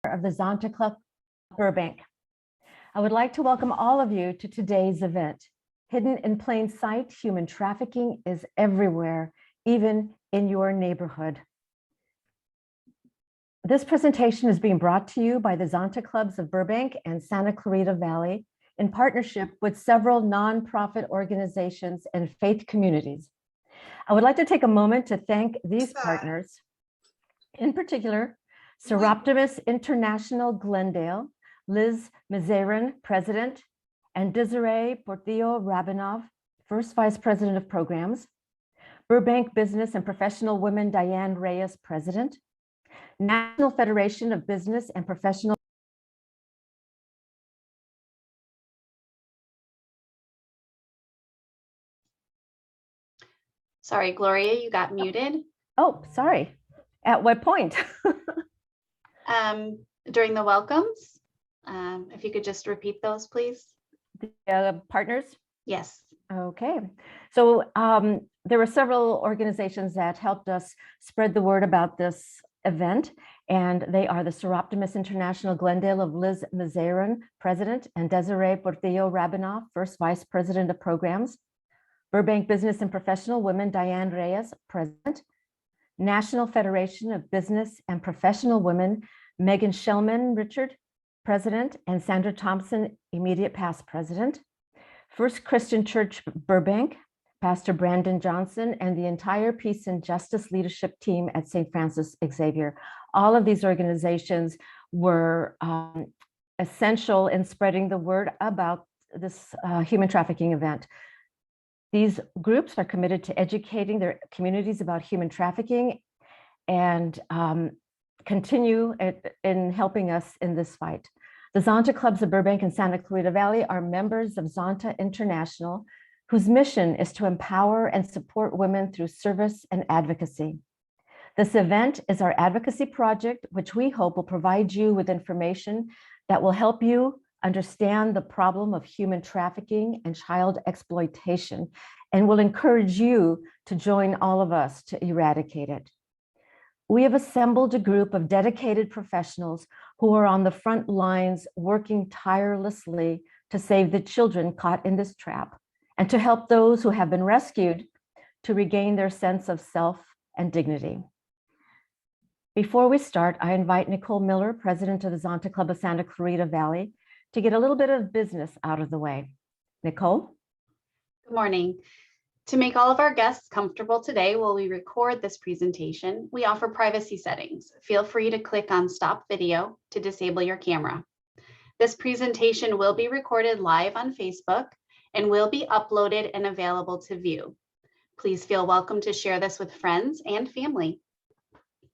of the Zonta Club Burbank. I would like to welcome all of you to today's event. Hidden in plain sight, human trafficking is everywhere, even in your neighborhood. This presentation is being brought to you by the Zonta Clubs of Burbank and Santa Clarita Valley in partnership with several nonprofit organizations and faith communities. I would like to take a moment to thank these partners, in particular, Seroptimus International Glendale, Liz Mazerin, President, and Desiree Portillo-Rabinov, First Vice President of Programs, Burbank Business and Professional Women Diane Reyes, President, National Federation of Business and Professional. Sorry, Gloria, you got muted. Oh, sorry. At what point? During the welcomes. If you could just repeat those, please. The partners? Yes. Okay. So there were several organizations that helped us spread the word about this event, and they are the Seroptimus International Glendale of Liz Mazerin, President, and Desiree Portillo-Rabinov, First Vice President of Programs, Burbank Business and Professional Women Diane Reyes, President, National Federation of Business and Professional Women Megan Shellman Richard, President, and Sandra Thompson, immediate past President, First Christian Church Burbank, Pastor Brandon Johnson, and the entire Peace and Justice leadership team at St. Francis Xavier. All of these organizations were essential in spreading the word about this human trafficking event. These groups are committed to educating their communities about human trafficking and continue in helping us in this fight. The Zonta Clubs of Burbank and Santa Clarita Valley are members of Zonta International, whose mission is to empower and support women through service and advocacy. This event is our advocacy project, which we hope will provide you with information that will help you understand the problem of human trafficking and child exploitation, and will encourage you to join all of us to eradicate it. We have assembled a group of dedicated professionals who are on the front lines working tirelessly to save the children caught in this trap and to help those who have been rescued to regain their sense of self and dignity. Before we start, I invite Nicole Miller, President of the Zonta Club of Santa Clarita Valley, to get a little bit of business out of the way. Nicole? Good morning. To make all of our guests comfortable today while we record this presentation, we offer privacy settings. Feel free to click on Stop Video to disable your camera. This presentation will be recorded live on Facebook and will be uploaded and available to view. Please feel welcome to share this with friends and family.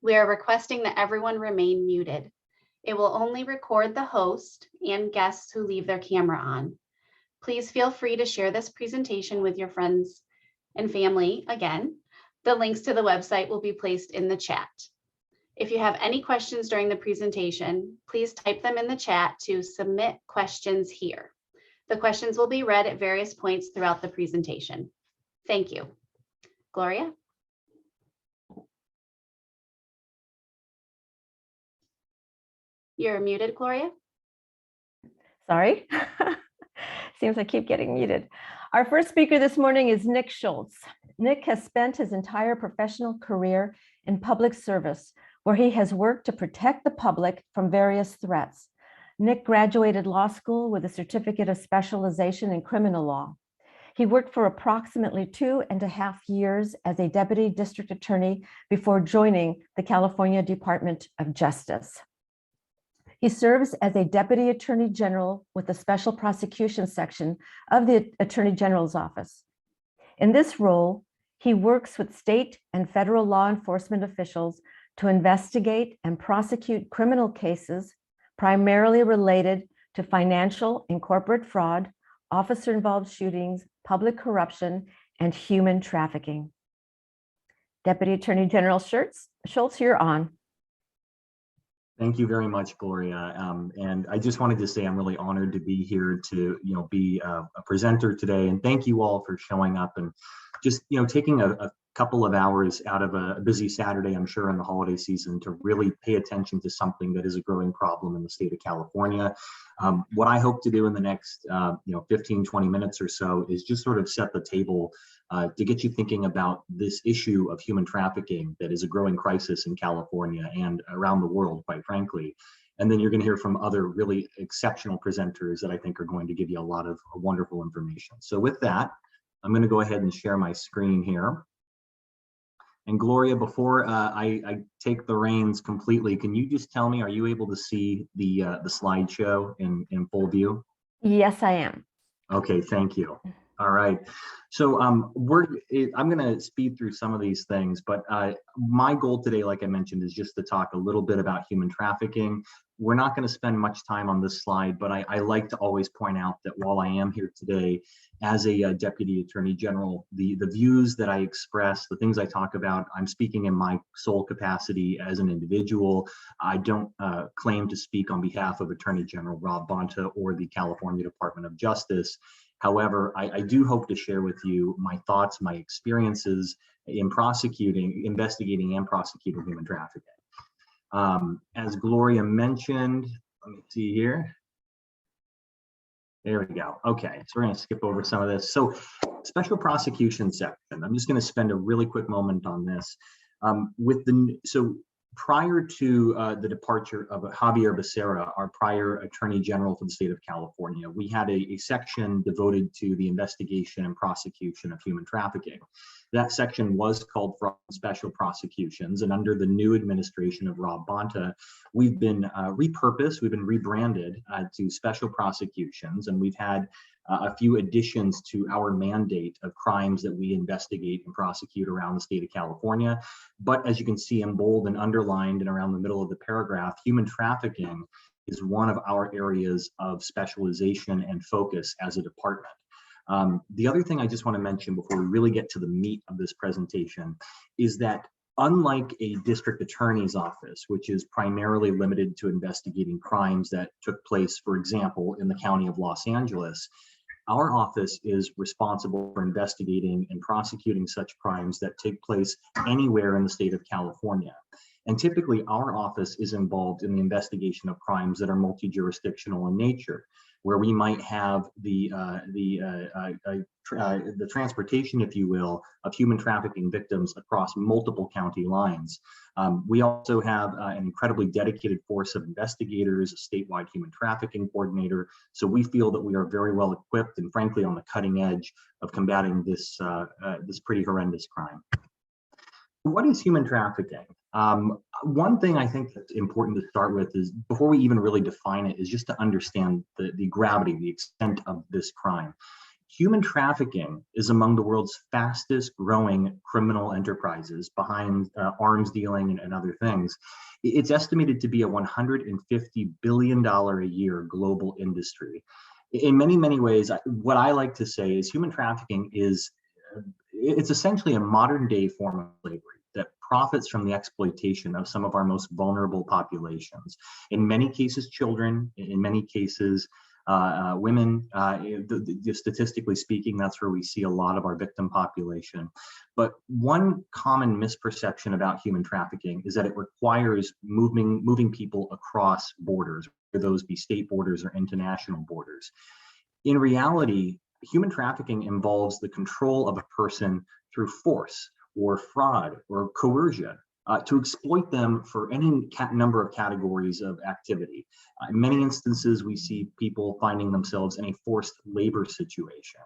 We are requesting that everyone remain muted. It will only record the host and guests who leave their camera on. Please feel free to share this presentation with your friends and family. Again, the links to the website will be placed in the chat. If you have any questions during the presentation, please type them in the chat to submit questions here. The questions will be read at various points throughout the presentation. Thank you. Gloria? You're muted, Gloria. Sorry. Seems I keep getting muted. Our first speaker this morning is Nick Schultz. Nick has spent his entire professional career in public service, where he has worked to protect the public from various threats. Nick graduated law school with a certificate of specialization in criminal law. He worked for approximately 2.5 years as a deputy district attorney before joining the California Department of Justice. He serves as a Deputy Attorney General with the Special Prosecution Section of the Attorney General's Office. In this role, he works with state and federal law enforcement officials to investigate and prosecute criminal cases primarily related to financial and corporate fraud, officer-involved shootings, public corruption, and human trafficking. Deputy Attorney General Schultz, you're on. Thank you very much, Gloria. And I just wanted to say I'm really honored to be here to, be a presenter today. And thank you all for showing up and just, taking a couple of hours out of a busy Saturday, I'm sure, in the holiday season to really pay attention to something that is a growing problem in the state of California. What I hope to do in the next 15, 20 minutes or so is just sort of set the table to get you thinking about this issue of human trafficking that is a growing crisis in California and around the world, quite frankly. And then you're going to hear from other really exceptional presenters that I think are going to give you a lot of wonderful information. So with that, I'm going to go ahead and share my screen here. And Gloria, before I take the reins completely, can you just tell me, are you able to see the slideshow in full view? Yes, I am. Okay, thank you. All right. So I'm going to speed through some of these things, but my goal today, like I mentioned, is just to talk a little bit about human trafficking. We're not going to spend much time on this slide, but I like to always point out that while I am here today as a Deputy Attorney General, the views that I express, the things I talk about, I'm speaking in my sole capacity as an individual. I don't claim to speak on behalf of Attorney General Rob Bonta or the California Department of Justice. However, I do hope to share with you my thoughts, my experiences in investigating and prosecuting human trafficking. As Gloria mentioned, let me see here. There we go. Okay, so we're going to skip over some of this. So special prosecution section. I'm just going to spend a really quick moment on this. Prior to the departure of Javier Becerra, our prior Attorney General for the state of California, we had a section devoted to the investigation and prosecution of human trafficking. That section was called Fraud and Special Prosecutions, and under the new administration of Rob Bonta, we've been repurposed, we've been rebranded to Special Prosecutions, and we've had a few additions to our mandate of crimes that we investigate and prosecute around the state of California. But as you can see in bold and underlined and around the middle of the paragraph, human trafficking is one of our areas of specialization and focus as a department. The other thing I just want to mention before we really get to the meat of this presentation is that unlike a district attorney's office, which is primarily limited to investigating crimes that took place, for example, in the county of Los Angeles, our office is responsible for investigating and prosecuting such crimes that take place anywhere in the state of California. And typically, our office is involved in the investigation of crimes that are multi-jurisdictional in nature, where we might have the transportation, if you will, of human trafficking victims across multiple county lines. We also have an incredibly dedicated force of investigators, a statewide human trafficking coordinator. So we feel that we are very well equipped and frankly on the cutting edge of combating this pretty horrendous crime. What is human trafficking? One thing I think that's important to start with is, before we even really define it, is just to understand the gravity, the extent of this crime. Human trafficking is among the world's fastest growing criminal enterprises, behind arms dealing and other things. It's estimated to be a $150 billion a year global industry. In many, many ways, what I like to say is human trafficking it's essentially a modern day form of slavery that profits from the exploitation of some of our most vulnerable populations. In many cases, children, in many cases, women, statistically speaking, that's where we see a lot of our victim population. But one common misperception about human trafficking is that it requires moving people across borders, whether those be state borders or international borders. In reality, human trafficking involves the control of a person through force or fraud or coercion to exploit them for any number of categories of activity. In many instances, we see people finding themselves in a forced labor situation.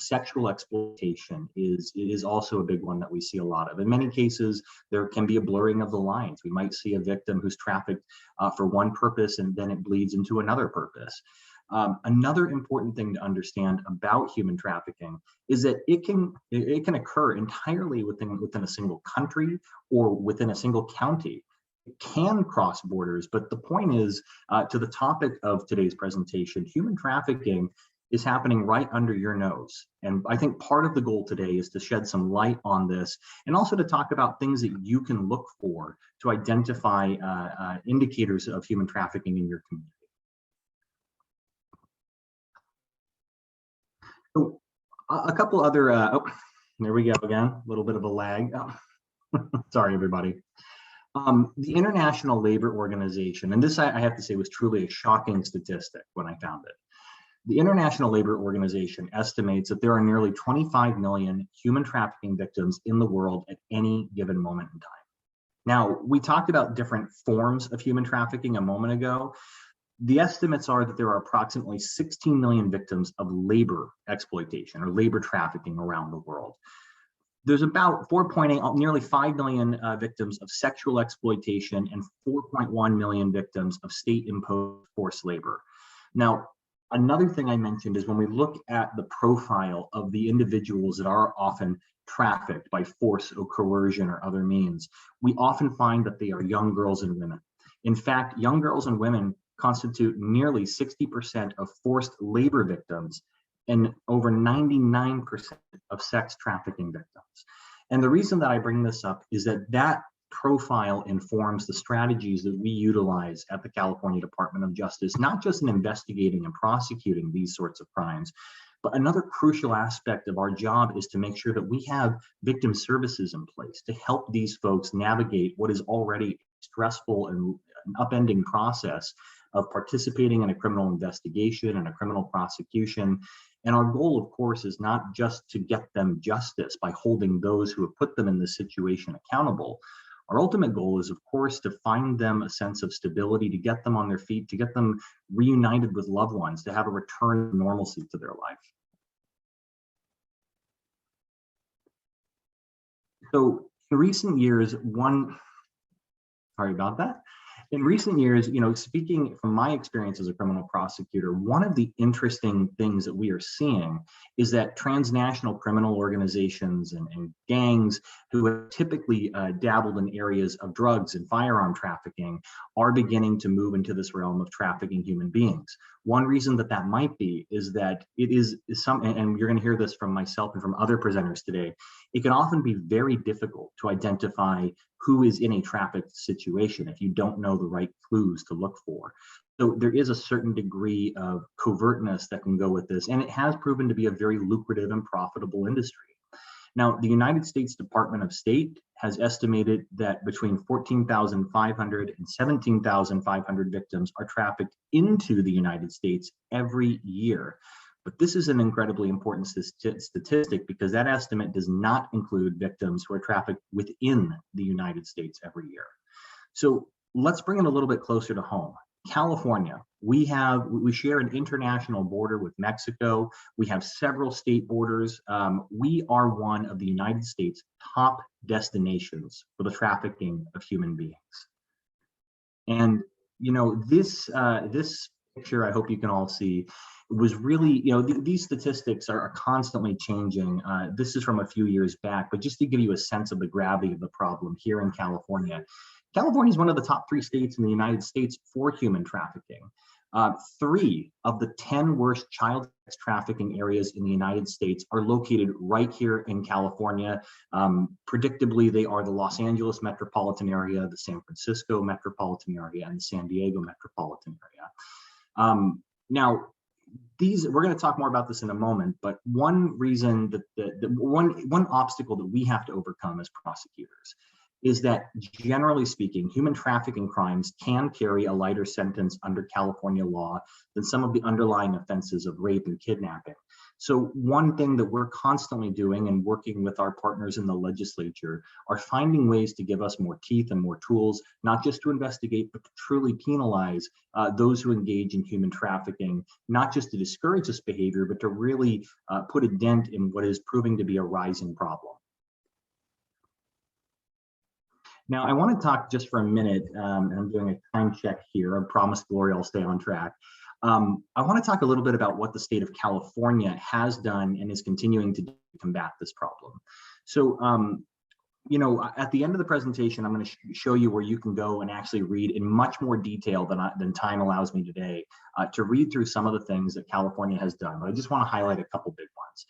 Sexual exploitation is also a big one that we see a lot of. In many cases, there can be a blurring of the lines. We might see a victim who's trafficked for one purpose and then it bleeds into another purpose. Another important thing to understand about human trafficking is that it can occur entirely within a single country or within a single county. It can cross borders, but the point is, to the topic of today's presentation, human trafficking is happening right under your nose. And I think part of the goal today is to shed some light on this and also to talk about things that you can look for to identify indicators of human trafficking in your community. So a couple other, There we go again, a little bit of a lag. Oh. Sorry, everybody. The International Labor Organization, and this I have to say was truly a shocking statistic when I found it. The International Labor Organization estimates that there are nearly 25 million human trafficking victims in the world at any given moment in time. Now, we talked about different forms of human trafficking a moment ago. The estimates are that there are approximately 16 million victims of labor exploitation or labor trafficking around the world. There's about 4.8, nearly 5 million victims of sexual exploitation and 4.1 million victims of state-imposed forced labor. Now, another thing I mentioned is when we look at the profile of the individuals that are often trafficked by force or coercion or other means, we often find that they are young girls and women. In fact, young girls and women constitute nearly 60% of forced labor victims and over 99% of sex trafficking victims. And the reason that I bring this up is that that profile informs the strategies that we utilize at the California Department of Justice, not just in investigating and prosecuting these sorts of crimes, but another crucial aspect of our job is to make sure that we have victim services in place to help these folks navigate what is already a stressful and an upending process of participating in a criminal investigation and a criminal prosecution. And our goal, of course, is not just to get them justice by holding those who have put them in this situation accountable. Our ultimate goal is, of course, to find them a sense of stability, to get them on their feet, to get them reunited with loved ones, to have a return to normalcy to their life. So in recent years, sorry about that. In recent years, speaking from my experience as a criminal prosecutor, one of the interesting things that we are seeing is that transnational criminal organizations and gangs who have typically dabbled in areas of drugs and firearm trafficking are beginning to move into this realm of trafficking human beings. One reason that that might be is that it is and you're going to hear this from myself and from other presenters today, it can often be very difficult to identify who is in a trafficked situation if you don't know the right clues to look for. So there is a certain degree of covertness that can go with this, and it has proven to be a very lucrative and profitable industry. Now, the United States Department of State has estimated that between 14,500 and 17,500 victims are trafficked into the United States every year. But this is an incredibly important statistic because that estimate does not include victims who are trafficked within the United States every year. So let's bring it a little bit closer to home. California, we share an international border with Mexico. We have several state borders. We are one of the United States' top destinations for the trafficking of human beings. And this picture, I hope you can all see, was really, these statistics are constantly changing. This is from a few years back, but just to give you a sense of the gravity of the problem here in California. California is one of the top 3 states in the United States for human trafficking. 3 of the 10 worst child sex trafficking areas in the United States are located right here in California. Predictably, they are the Los Angeles metropolitan area, the San Francisco metropolitan area, and the San Diego metropolitan area. Now, we're going to talk more about this in a moment, but one reason that one obstacle that we have to overcome as prosecutors is that, generally speaking, human trafficking crimes can carry a lighter sentence under California law than some of the underlying offenses of rape and kidnapping. So one thing that we're constantly doing and working with our partners in the legislature are finding ways to give us more teeth and more tools, not just to investigate, but to truly penalize those who engage in human trafficking, not just to discourage this behavior, but to really put a dent in what is proving to be a rising problem. Now, I want to talk just for a minute, and I'm doing a time check here. I promise, Gloria, I'll stay on track. I want to talk a little bit about what the state of California has done and is continuing to do to combat this problem. So, at the end of the presentation, I'm going to show you where you can go and actually read in much more detail than time allows me today to read through some of the things that California has done. But I just want to highlight a couple big ones.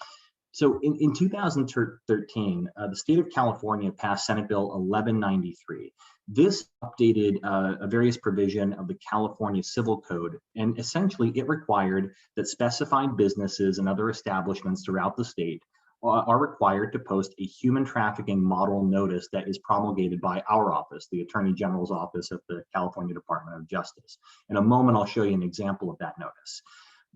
So in 2013, the state of California passed Senate Bill 1193. This updated a various provision of the California Civil Code, and essentially it required that specified businesses and other establishments throughout the state are required to post a human trafficking model notice that is promulgated by our office, the Attorney General's office at the California Department of Justice. In a moment, I'll show you an example of that notice.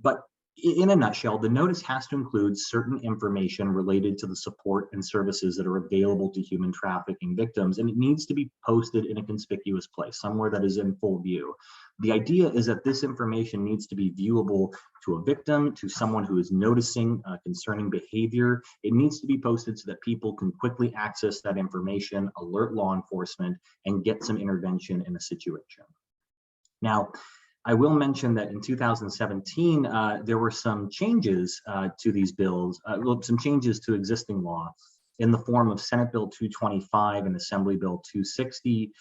But in a nutshell, the notice has to include certain information related to the support and services that are available to human trafficking victims, and it needs to be posted in a conspicuous place, somewhere that is in full view. The idea is that this information needs to be viewable to a victim, to someone who is noticing concerning behavior. It needs to be posted so that people can quickly access that information, alert law enforcement, and get some intervention in a situation. Now, I will mention that in 2017, there were some changes to these bills, some changes to existing law in the form of Senate Bill 225 and Assembly Bill 260.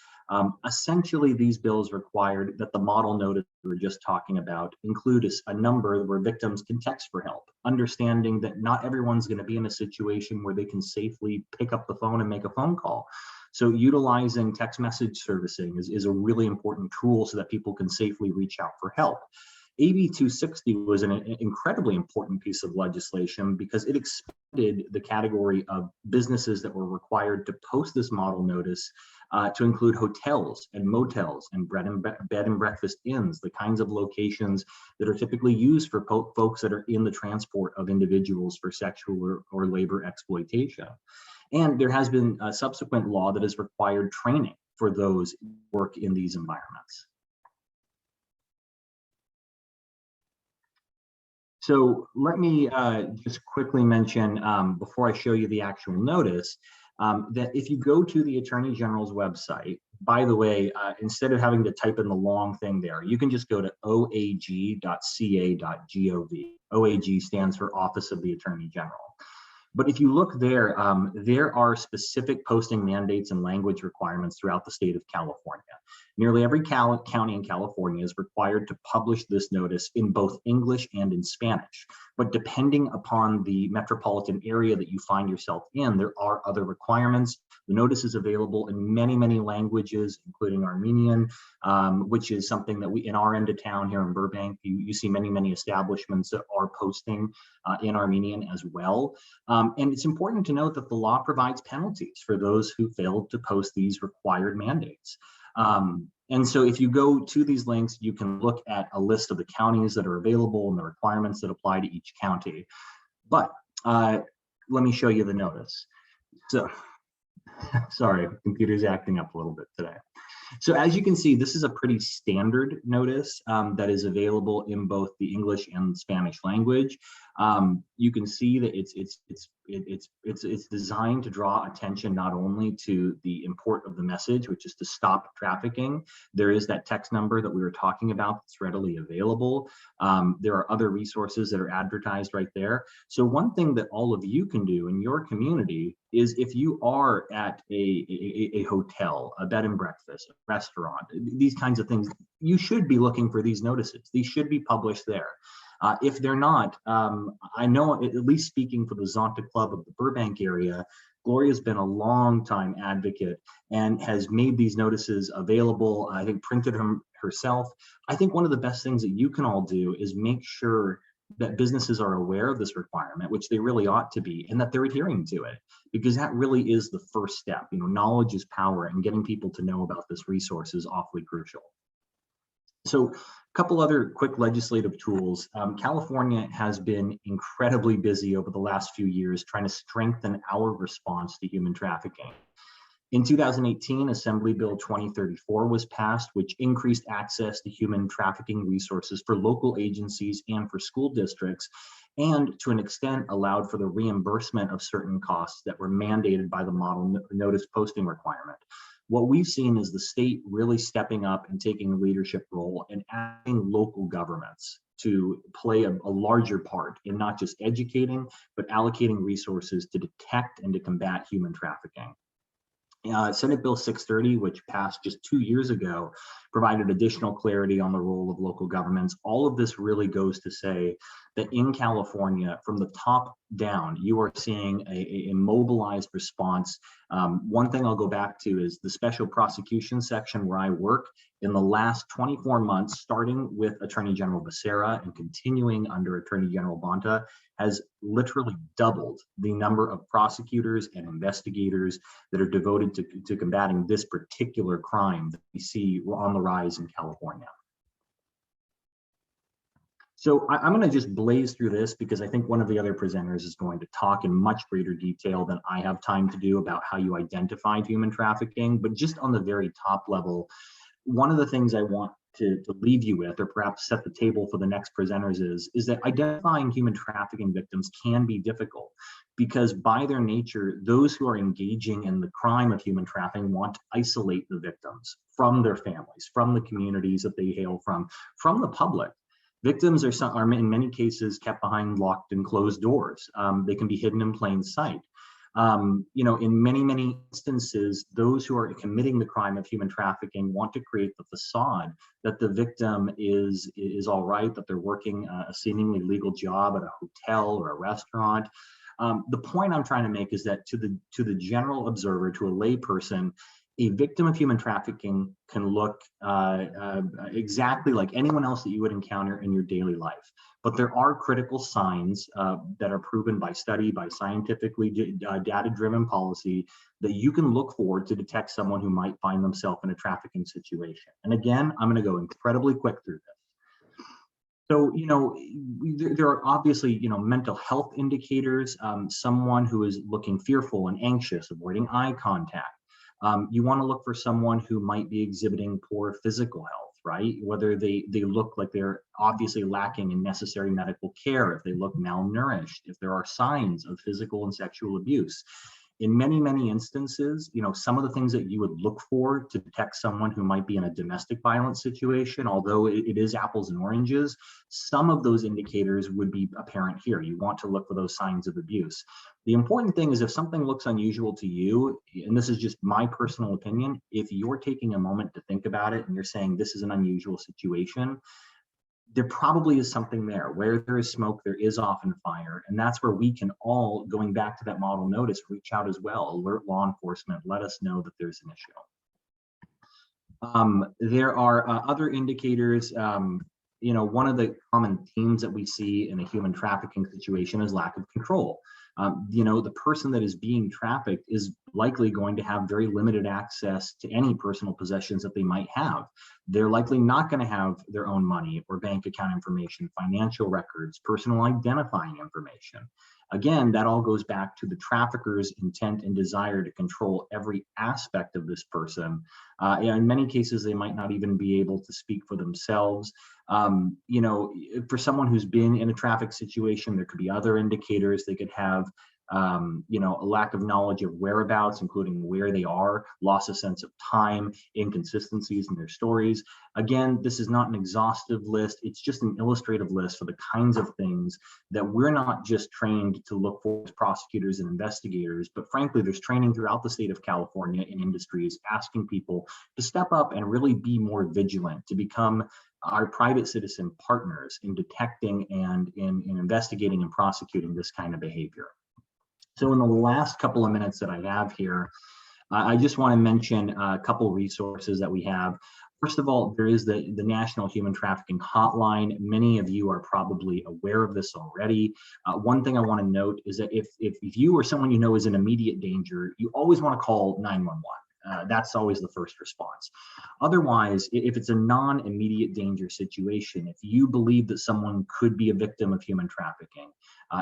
Essentially, these bills required that the model notice we were just talking about include a number where victims can text for help, understanding that not everyone's going to be in a situation where they can safely pick up the phone and make a phone call. So utilizing text message servicing is a really important tool so that people can safely reach out for help. AB 260 was an incredibly important piece of legislation because it expanded the category of businesses that were required to post this model notice to include hotels and motels and bed and breakfast inns, the kinds of locations that are typically used for folks that are in the transport of individuals for sexual or labor exploitation. And there has been a subsequent law that has required training for those who work in these environments. So let me just quickly mention, before I show you the actual notice, that if you go to the Attorney General's website, by the way, instead of having to type in the long thing there, you can just go to oag.ca.gov. OAG stands for Office of the Attorney General. But if you look there, there are specific posting mandates and language requirements throughout the state of California. Nearly every county in California is required to publish this notice in both English and in Spanish. But depending upon the metropolitan area that you find yourself in, there are other requirements. The notice is available in many, many languages, including Armenian, which is something that we, in our end of town here in Burbank, you see many, many establishments that are posting in Armenian as well. And it's important to note that the law provides penalties for those who fail to post these required mandates. And so if you go to these links, you can look at a list of the counties that are available and the requirements that apply to each county. But let me show you the notice. So, sorry, the computer's acting up a little bit today. So as you can see, this is a pretty standard notice that is available in both the English and Spanish language. You can see that it's designed to draw attention not only to the import of the message, which is to stop trafficking. There is that text number that we were talking about that's readily available. There are other resources that are advertised right there. So one thing that all of you can do in your community is if you are at a hotel, a bed and breakfast, a restaurant, these kinds of things, you should be looking for these notices. These should be published there. If they're not, I know, at least speaking for the Zonta Club of the Burbank area, Gloria's been a long time advocate and has made these notices available, I think printed them herself. I think one of the best things that you can all do is make sure that businesses are aware of this requirement, which they really ought to be, and that they're adhering to it, because that really is the first step. You know, knowledge is power, and getting people to know about this resource is awfully crucial. So a couple other quick legislative tools. California has been incredibly busy over the last few years trying to strengthen our response to human trafficking. In 2018, Assembly Bill 2034 was passed, which increased access to human trafficking resources for local agencies and for school districts, and to an extent allowed for the reimbursement of certain costs that were mandated by the model notice posting requirement. What we've seen is the state really stepping up and taking a leadership role and asking local governments to play a larger part in not just educating, but allocating resources to detect and to combat human trafficking. Senate Bill 630, which passed just 2 years ago, provided additional clarity on the role of local governments. All of this really goes to say that in California, from the top down, you are seeing a mobilized response. One thing I'll go back to is the special prosecution section where I work. In the last 24 months, starting with Attorney General Becerra and continuing under Attorney General Zonta, has literally doubled the number of prosecutors and investigators that are devoted to combating this particular crime that we see on the rise in California. So I'm going to just blaze through this because I think one of the other presenters is going to talk in much greater detail than I have time to do about how you identify human trafficking. But just on the very top level, one of the things I want to leave you with, or perhaps set the table for the next presenters, is that identifying human trafficking victims can be difficult because by their nature, those who are engaging in the crime of human trafficking want to isolate the victims from their families, from the communities that they hail from the public. Victims are in many cases kept behind locked and closed doors. They can be hidden in plain sight. In many instances, those who are committing the crime of human trafficking want to create the facade that the victim is all right, that they're working a seemingly legal job at a hotel or a restaurant. The point I'm trying to make is that to the general observer, to a lay person, a victim of human trafficking can look exactly like anyone else that you would encounter in your daily life. But there are critical signs that are proven by study, by scientifically data-driven policy, that you can look for to detect someone who might find themselves in a trafficking situation. And again, I'm going to go incredibly quick through this. So, there are obviously, mental health indicators, someone who is looking fearful and anxious, avoiding eye contact. You want to look for someone who might be exhibiting poor physical health, right? Whether they look like they're obviously lacking in necessary medical care, if they look malnourished, if there are signs of physical and sexual abuse. In many instances, some of the things that you would look for to detect someone who might be in a domestic violence situation, although it is apples and oranges, some of those indicators would be apparent here. You want to look for those signs of abuse. The important thing is if something looks unusual to you, and this is just my personal opinion, if you're taking a moment to think about it and you're saying this is an unusual situation, there probably is something there. Where there is smoke, there is often fire. And that's where we can all, going back to that model notice, reach out as well, alert law enforcement, let us know that there's an issue. There are other indicators. One of the common themes that we see in a human trafficking situation is lack of control. The person that is being trafficked is likely going to have very limited access to any personal possessions that they might have. They're likely not going to have their own money or bank account information, financial records, personal identifying information. Again, that all goes back to the trafficker's intent and desire to control every aspect of this person. In many cases, they might not even be able to speak for themselves. For someone who's been in a traffic situation, there could be other indicators. They could have a lack of knowledge of whereabouts, including where they are, loss of sense of time, inconsistencies in their stories. Again, this is not an exhaustive list. It's just an illustrative list for the kinds of things that we're not just trained to look for as prosecutors and investigators, but frankly, there's training throughout the state of California in industries asking people to step up and really be more vigilant, to become our private citizen partners in detecting and in investigating and prosecuting this kind of behavior. So in the last couple of minutes that I have here, I just want to mention a couple resources that we have. First of all, there is the National Human Trafficking Hotline. Many of you are probably aware of this already. One thing I want to note is that if you or someone you know is in immediate danger, you always want to call 911. That's always the first response. Otherwise, if it's a non-immediate danger situation, if you believe that someone could be a victim of human trafficking,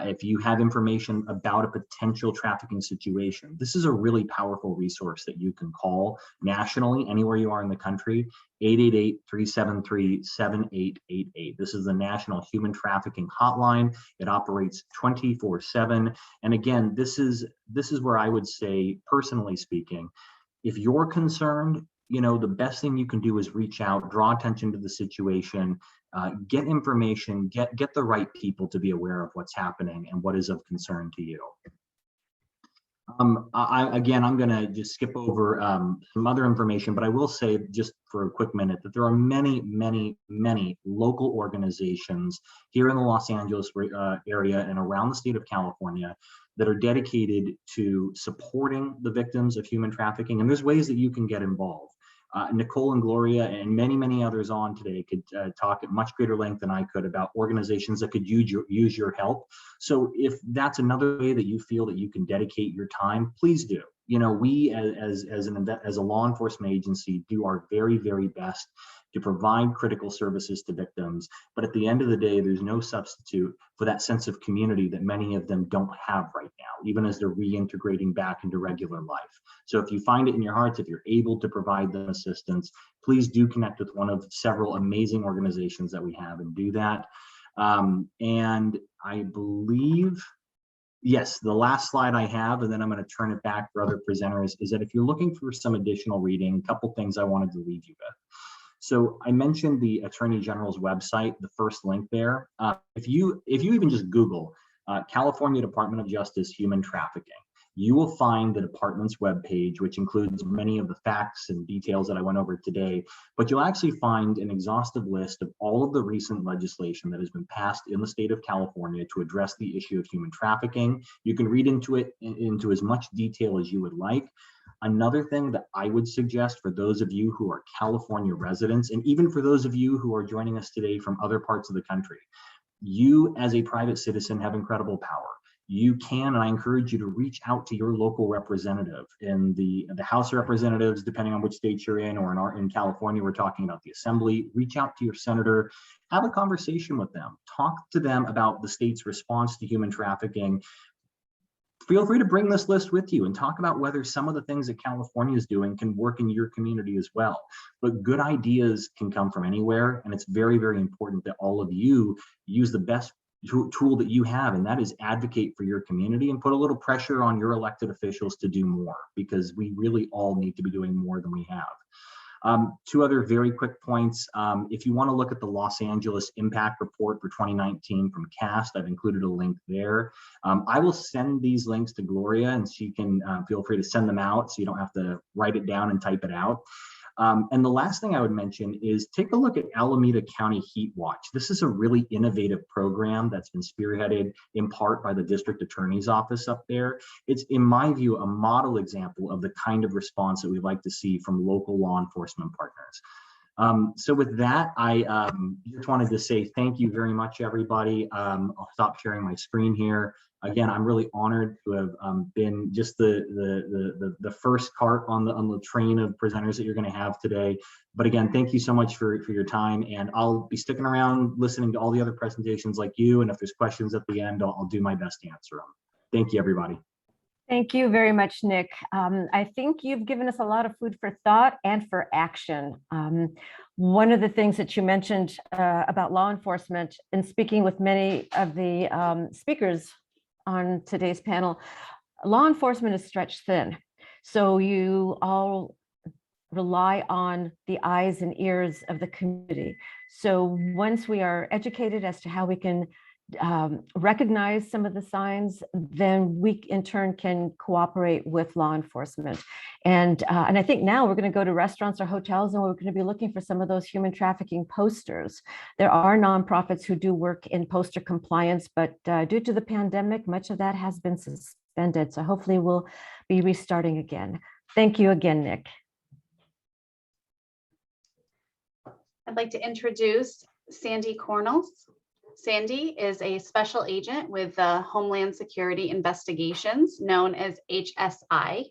if you have information about a potential trafficking situation, this is a really powerful resource that you can call nationally, anywhere you are in the country, 888-373-7888. This is the National Human Trafficking Hotline. It operates 24/7. And again, this is where I would say, personally speaking, if you're concerned, the best thing you can do is reach out, draw attention to the situation, get information, get the right people to be aware of what's happening and what is of concern to you. Again, I'm going to just skip over some other information, but I will say just for a quick minute that there are many, many, many local organizations here in the Los Angeles area and around the state of California that are dedicated to supporting the victims of human trafficking. And there's ways that you can get involved. Nicole and Gloria and many, many others on today could talk at much greater length than I could about organizations that could use your help. So if that's another way that you feel that you can dedicate your time, please do. You know, we as a law enforcement agency do our very, very best to provide critical services to victims. But at the end of the day, there's no substitute for that sense of community that many of them don't have right now, even as they're reintegrating back into regular life. So if you find it in your hearts, if you're able to provide them assistance, please do connect with one of several amazing organizations that we have and do that. And I believe, yes, the last slide I have, and then I'm going to turn it back for other presenters, is that if you're looking for some additional reading, a couple things I wanted to leave you with. So I mentioned the Attorney General's website, the first link there. If you even just Google California Department of Justice Human Trafficking, you will find the department's webpage, which includes many of the facts and details that I went over today, but you'll actually find an exhaustive list of all of the recent legislation that has been passed in the state of California to address the issue of human trafficking. You can read into it into as much detail as you would like. Another thing that I would suggest for those of you who are California residents, and even for those of you who are joining us today from other parts of the country, you as a private citizen have incredible power. You can, and I encourage you to reach out to your local representative in the House of Representatives, depending on which state you're in, or in California, we're talking about the Assembly. Reach out to your senator, have a conversation with them, talk to them about the state's response to human trafficking. Feel free to bring this list with you and talk about whether some of the things that California is doing can work in your community as well. But good ideas can come from anywhere, and it's very, very important that all of you use the best tool that you have, and that is advocate for your community and put a little pressure on your elected officials to do more, because we really all need to be doing more than we have. Two other very quick points. If you want to look at the Los Angeles Impact Report for 2019 from CAST, I've included a link there. I will send these links to Gloria, and she can feel free to send them out so you don't have to write it down and type it out. And the last thing I would mention is take a look at Alameda County Heat Watch. This is a really innovative program that's been spearheaded in part by the district attorney's office up there. It's, in my view, a model example of the kind of response that we'd like to see from local law enforcement partners. So with that, I just wanted to say thank you very much, everybody. I'll stop sharing my screen here. Again, I'm really honored to have been just the first cart on the train of presenters that you're going to have today. But again, thank you so much for your time, and I'll be sticking around listening to all the other presentations like you. And if there's questions at the end, I'll do my best to answer them. Thank you, everybody. Thank you very much, Nick. I think you've given us a lot of food for thought and for action. One of the things that you mentioned about law enforcement, and speaking with many of the speakers on today's panel, law enforcement is stretched thin. So you all rely on the eyes and ears of the community. So once we are educated as to how we can recognize some of the signs, then we in turn can cooperate with law enforcement. And I think now we're going to go to restaurants or hotels, and we're going to be looking for some of those human trafficking posters. There are nonprofits who do work in poster compliance, but due to the pandemic, much of that has been suspended. So hopefully we'll be restarting again. Thank you again, Nick. I'd like to introduce Sandy Cornels. Sandy is a special agent with the Homeland Security Investigations, known as HSI.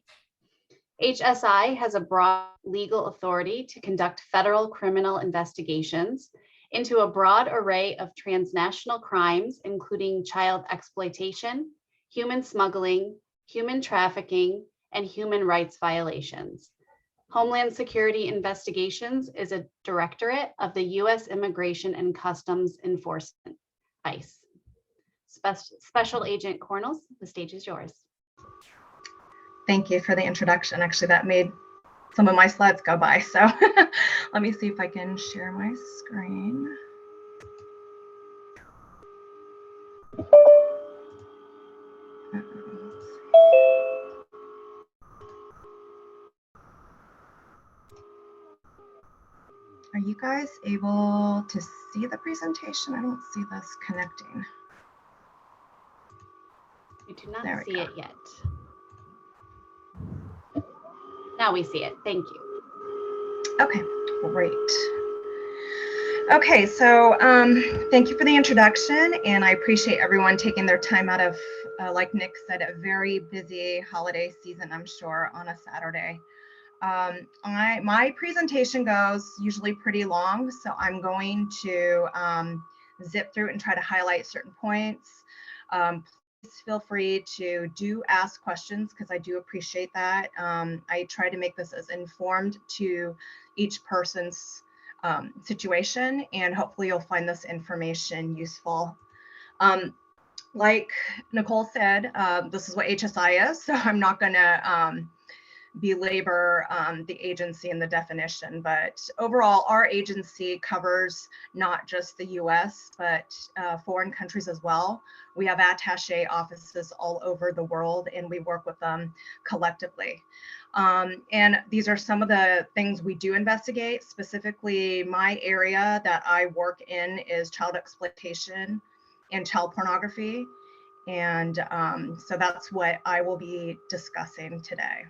HSI has a broad legal authority to conduct federal criminal investigations into a broad array of transnational crimes, including child exploitation, human smuggling, human trafficking, and human rights violations. Homeland Security Investigations is a directorate of the U.S. Immigration and Customs Enforcement, ICE. Special Agent Cornels, the stage is yours. Thank you for the introduction. Actually, that made some of my slides go by. So let me see if I can share my screen. guys able to see the presentation? I don't see this connecting. We do not There we see go. it yet. Now we see it. Thank you. Okay, great. Okay, so thank you for the introduction, and I appreciate everyone taking their time out of, like Nick said, a very busy holiday season, I'm sure, on a Saturday. My presentation goes usually pretty long, so I'm going to zip through it and try to highlight certain points. Please feel free to ask questions because I do appreciate that. I try to make this as informed to each person's situation, and hopefully you'll find this information useful. Like Nicole said, this is what HSI is, so I'm not going to belabor the agency and the definition, but overall our agency covers not just the US, but foreign countries as well. We have attaché offices all over the world, and we work with them collectively. And these are some of the things we do investigate. Specifically, my area that I work in is child exploitation and child pornography. And so that's what I will be discussing today.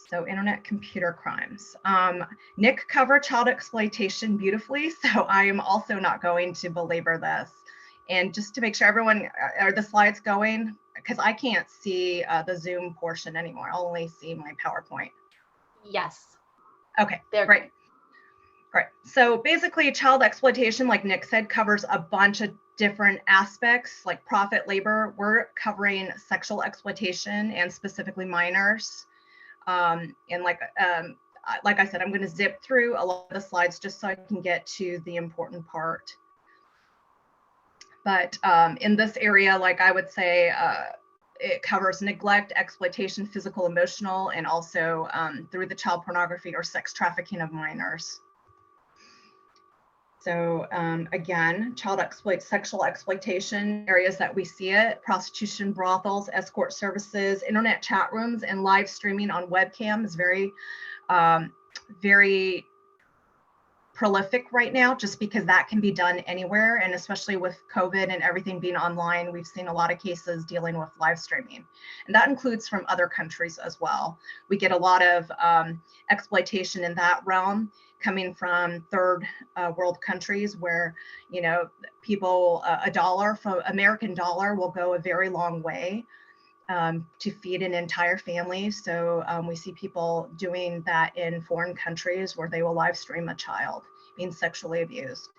So internet computer crimes. Nick covered child exploitation beautifully, so I am also not going to belabor this. And just to make sure everyone, are the slides going? Because I can't see the Zoom portion anymore. I'll only see my PowerPoint. Yes. Okay, They're great. Right. So basically child exploitation, like Nick said, covers a bunch of different aspects like profit labor. We're covering sexual exploitation and specifically minors. And like I said, I'm going to zip through a lot of the slides just so I can get to the important part. But in this area, like I would say, it covers neglect, exploitation, physical, emotional, and also through the child pornography or sex trafficking of minors. So again, sexual exploitation, areas that we see it, prostitution, brothels, escort services, internet chat rooms, and live streaming on webcam is very, very prolific right now, just because that can be done anywhere. And especially with COVID and everything being online, we've seen a lot of cases dealing with live streaming. And that includes from other countries as well. We get a lot of exploitation in that realm coming from third world countries where, you know, people, a dollar from American dollar will go a very long way to feed an entire family. So we see people doing that in foreign countries where they will live stream a child being sexually abused.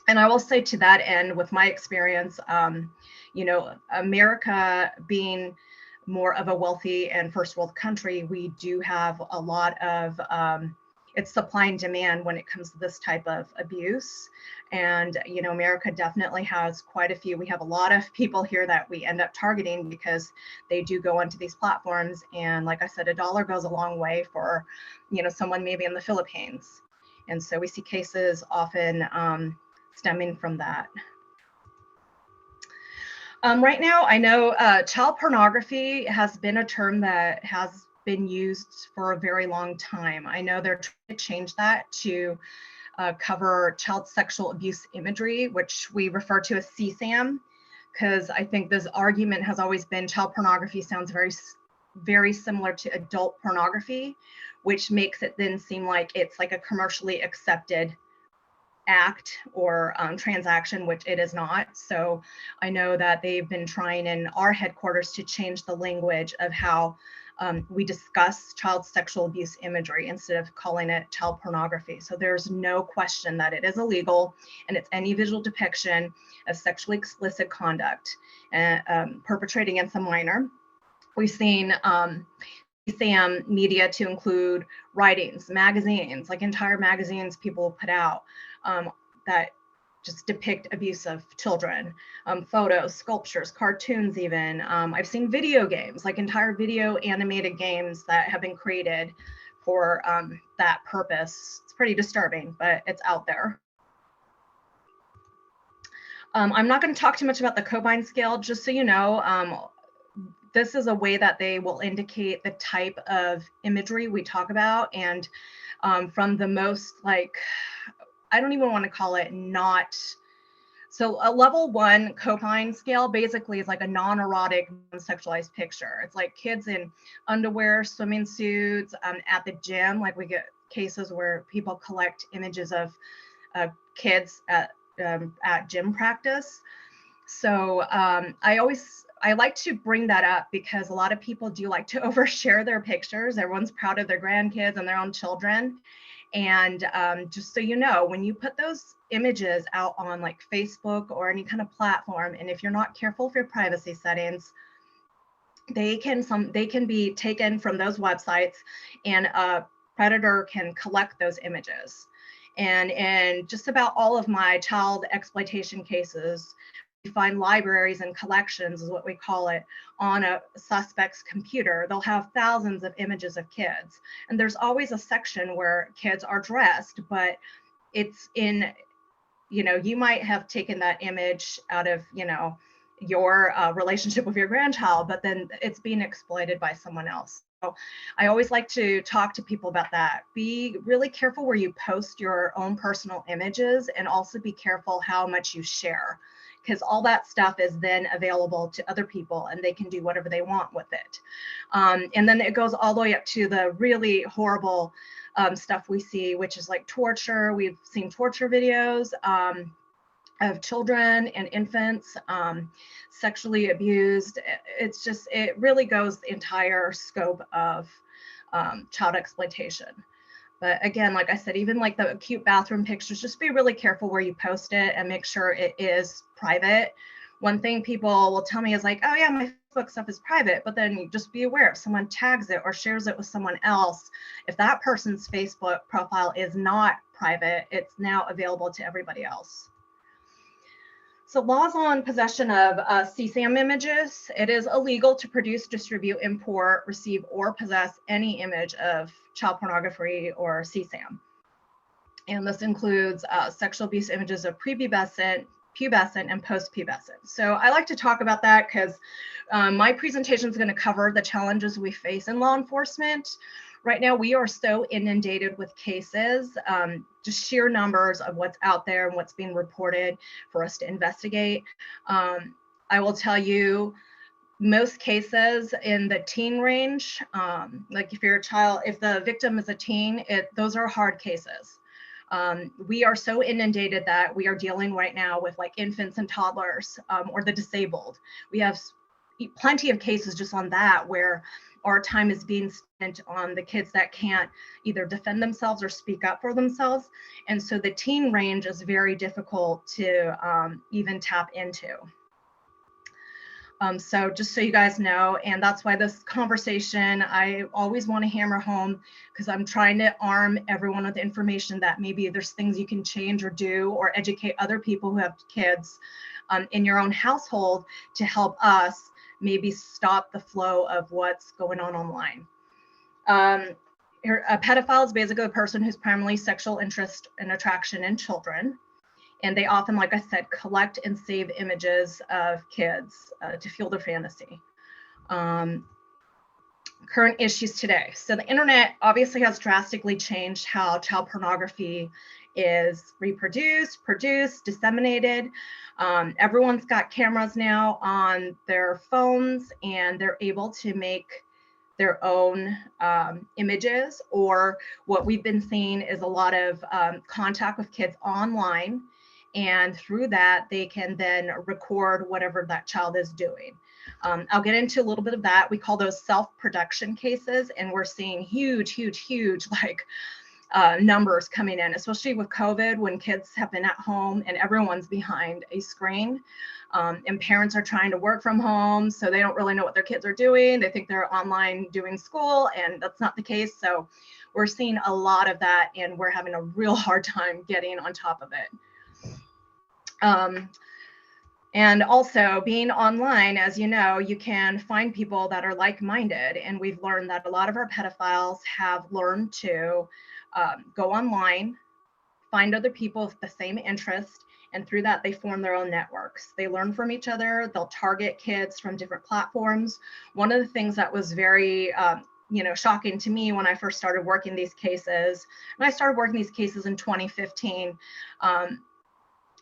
And I will say to that end, with my experience, you know, America being more of a wealthy and first world country, we do have a lot of it's supply and demand when it comes to this type of abuse. And, you know, America definitely has quite a few. We have a lot of people here that we end up targeting because they do go onto these platforms. And like I said, a dollar goes a long way for, you know, someone maybe in the Philippines. And so we see cases often stemming from that. Right now, I know child pornography has been a term that has been used for a very long time. I know they're trying to change that to cover child sexual abuse imagery, which we refer to as CSAM, because I think this argument has always been child pornography sounds very, very similar to adult pornography, which makes it then seem like it's like a commercially accepted act or transaction, which it is not. So I know that they've been trying in our headquarters to change the language of how we discuss child sexual abuse imagery instead of calling it child pornography. So there's no question that it is illegal, and it's any visual depiction of sexually explicit conduct perpetrated against a minor. We've seen SAM media to include writings, magazines, like entire magazines people put out that just depict abuse of children, photos, sculptures, cartoons even. I've seen video games, like entire video animated games that have been created for that purpose. It's pretty disturbing, but it's out there. I'm not going to talk too much about the Combine scale, just so you know. this is a way that they will indicate the type of imagery we talk about. And from the most, like, I don't even want to call it not. So a level 1 Copine scale basically is like a non-erotic, non-sexualized picture. It's like kids in underwear, swimming suits, at the gym. Like, we get cases where people collect images of kids at gym practice. So I like to bring that up because a lot of people do like to overshare their pictures. Everyone's proud of their grandkids and their own children. And just so you know, when you put those images out on like Facebook or any kind of platform, and if you're not careful with your privacy settings, they can be taken from those websites, and a predator can collect those images. And in just about all of my child exploitation cases, we find libraries and collections, is what we call it, on a suspect's computer. They'll have thousands of images of kids. And there's always a section where kids are dressed, but it's in, you might have taken that image out of, your relationship with your grandchild, but then it's being exploited by someone else. So I always like to talk to people about that. Be really careful where you post your own personal images, and also be careful how much you share, because all that stuff is then available to other people and they can do whatever they want with it. And then it goes all the way up to the really horrible stuff we see, which is like torture. We've seen torture videos of children and infants sexually abused. It really goes the entire scope of child exploitation. But again, like I said, even like the cute bathroom pictures, just be really careful where you post it and make sure it is private. One thing people will tell me is like, oh yeah, my Facebook stuff is private, but then you just be aware if someone tags it or shares it with someone else, if that person's Facebook profile is not private, it's now available to everybody else. So laws on possession of CSAM images. It is illegal to produce, distribute, import, receive, or possess any image of child pornography or CSAM. And this includes sexual abuse images of prepubescent, pubescent, and post-pubescent. So I like to talk about that because my presentation is going to cover the challenges we face in law enforcement. Right now, we are so inundated with cases, just sheer numbers of what's out there and what's being reported for us to investigate. I will tell you, most cases in the teen range, like if you're a child, if the victim is a teen, those are hard cases. We are so inundated that we are dealing right now with like infants and toddlers or the disabled. We have plenty of cases just on that where our time is being spent on the kids that can't either defend themselves or speak up for themselves. And so the teen range is very difficult to even tap into. So just so you guys know, and that's why this conversation, I always want to hammer home, because I'm trying to arm everyone with the information that maybe there's things you can change or do or educate other people who have kids in your own household to help us maybe stop the flow of what's going on online. A pedophile is basically a person who's primarily sexual interest and attraction in children. And they often, like I said, collect and save images of kids to fuel their fantasy. Current issues today. So the internet obviously has drastically changed how child pornography is reproduced, produced, disseminated. Everyone's got cameras now on their phones, and they're able to make their own images, or what we've been seeing is a lot of contact with kids online. And through that, they can then record whatever that child is doing. I'll get into a little bit of that. We call those self-production cases, and we're seeing huge like numbers coming in, especially with COVID, when kids have been at home and everyone's behind a screen, and parents are trying to work from home, so they don't really know what their kids are doing. They think they're online doing school, and that's not the case. So we're seeing a lot of that, and we're having a real hard time getting on top of it. And also being online, as you know, you can find people that are like-minded, and we've learned that a lot of our pedophiles have learned to go online, find other people with the same interest, and through that, they form their own networks. They learn from each other. They'll target kids from different platforms. One of the things that was very shocking to me when I first started working these cases, and I started working these cases in 2015,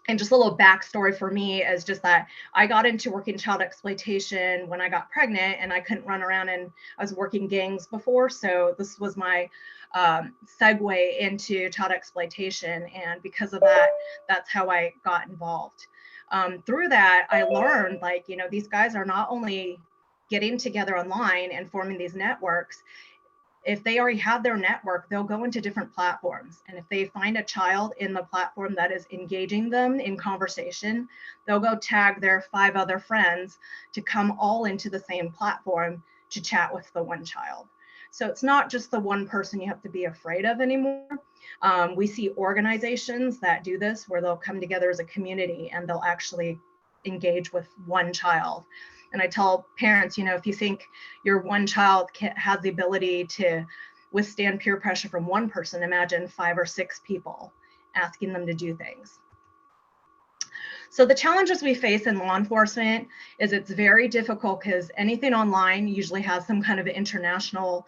and just a little backstory for me is just that I got into working child exploitation when I got pregnant, and I couldn't run around, and I was working gangs before. So this was my segue into child exploitation. And because of that, that's how I got involved. Through that, I learned, like, these guys are not only getting together online and forming these networks. If they already have their network, they'll go into different platforms. And if they find a child in the platform that is engaging them in conversation, they'll go tag their 5 other friends to come all into the same platform to chat with the one child. So it's not just the one person you have to be afraid of anymore. We see organizations that do this where they'll come together as a community and they'll actually engage with one child. And I tell parents, if you think your one child has the ability to withstand peer pressure from one person, imagine 5 or 6 people asking them to do things. So the challenges we face in law enforcement is it's very difficult because anything online usually has some kind of international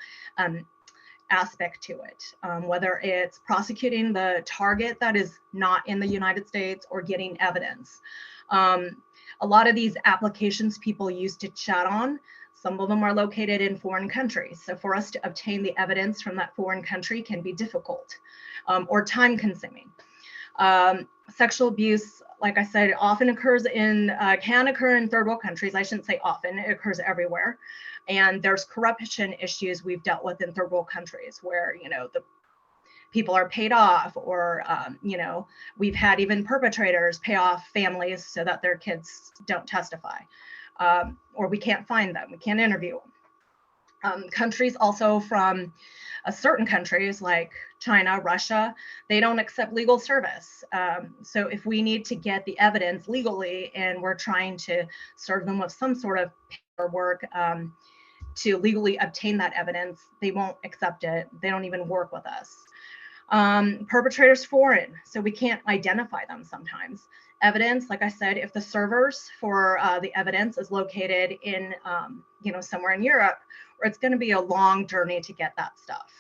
aspect to it, whether it's prosecuting the target that is not in the United States or getting evidence. A lot of these applications people use to chat on, some of them are located in foreign countries. So for us to obtain the evidence from that foreign country can be difficult or time consuming. Sexual abuse, like I said, often occurs can occur in third world countries. I shouldn't say often, it occurs everywhere. And there's corruption issues we've dealt with in third world countries where, the people are paid off, or, we've had even perpetrators pay off families so that their kids don't testify, or we can't find them, we can't interview them. Countries also from certain countries like China, Russia, they don't accept legal service. So if we need to get the evidence legally and we're trying to serve them with some sort of paperwork to legally obtain that evidence, they won't accept it. They don't even work with us. Perpetrators foreign, so we can't identify them sometimes. Evidence, like I said, if the servers for the evidence is located in, somewhere in Europe, or it's going to be a long journey to get that stuff.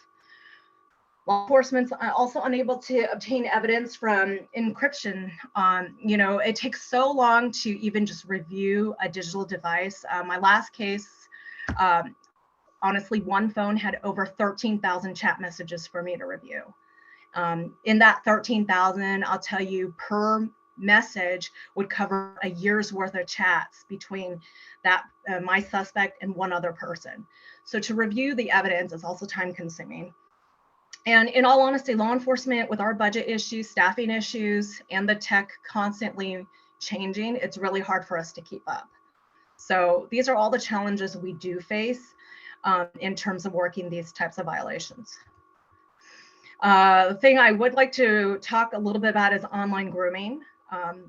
Law enforcement's also unable to obtain evidence from encryption. It takes so long to even just review a digital device. My last case, honestly, one phone had over 13,000 chat messages for me to review. In that 13,000, I'll tell you, per message would cover a year's worth of chats between that my suspect and one other person. So to review the evidence is also time consuming. And in all honesty, law enforcement, with our budget issues, staffing issues, and the tech constantly changing, it's really hard for us to keep up. So these are all the challenges we do face in terms of working these types of violations. The thing I would like to talk a little bit about is online grooming.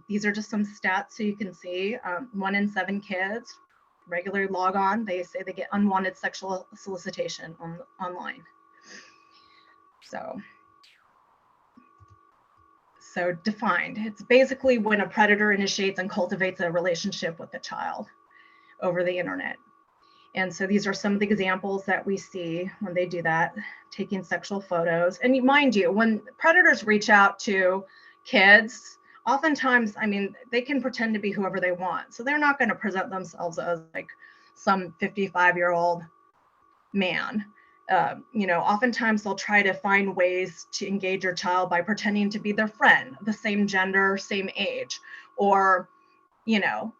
These are just some stats so you can see 1 in 7 kids regularly log on. They say they get unwanted sexual solicitation online. So defined, it's basically when a predator initiates and cultivates a relationship with a child over the internet. And so these are some of the examples that we see when they do that, taking sexual photos. And mind you, when predators reach out to kids, oftentimes, they can pretend to be whoever they want. So they're not going to present themselves as like some 55-year-old man. Oftentimes they'll try to find ways to engage your child by pretending to be their friend, the same gender, same age, or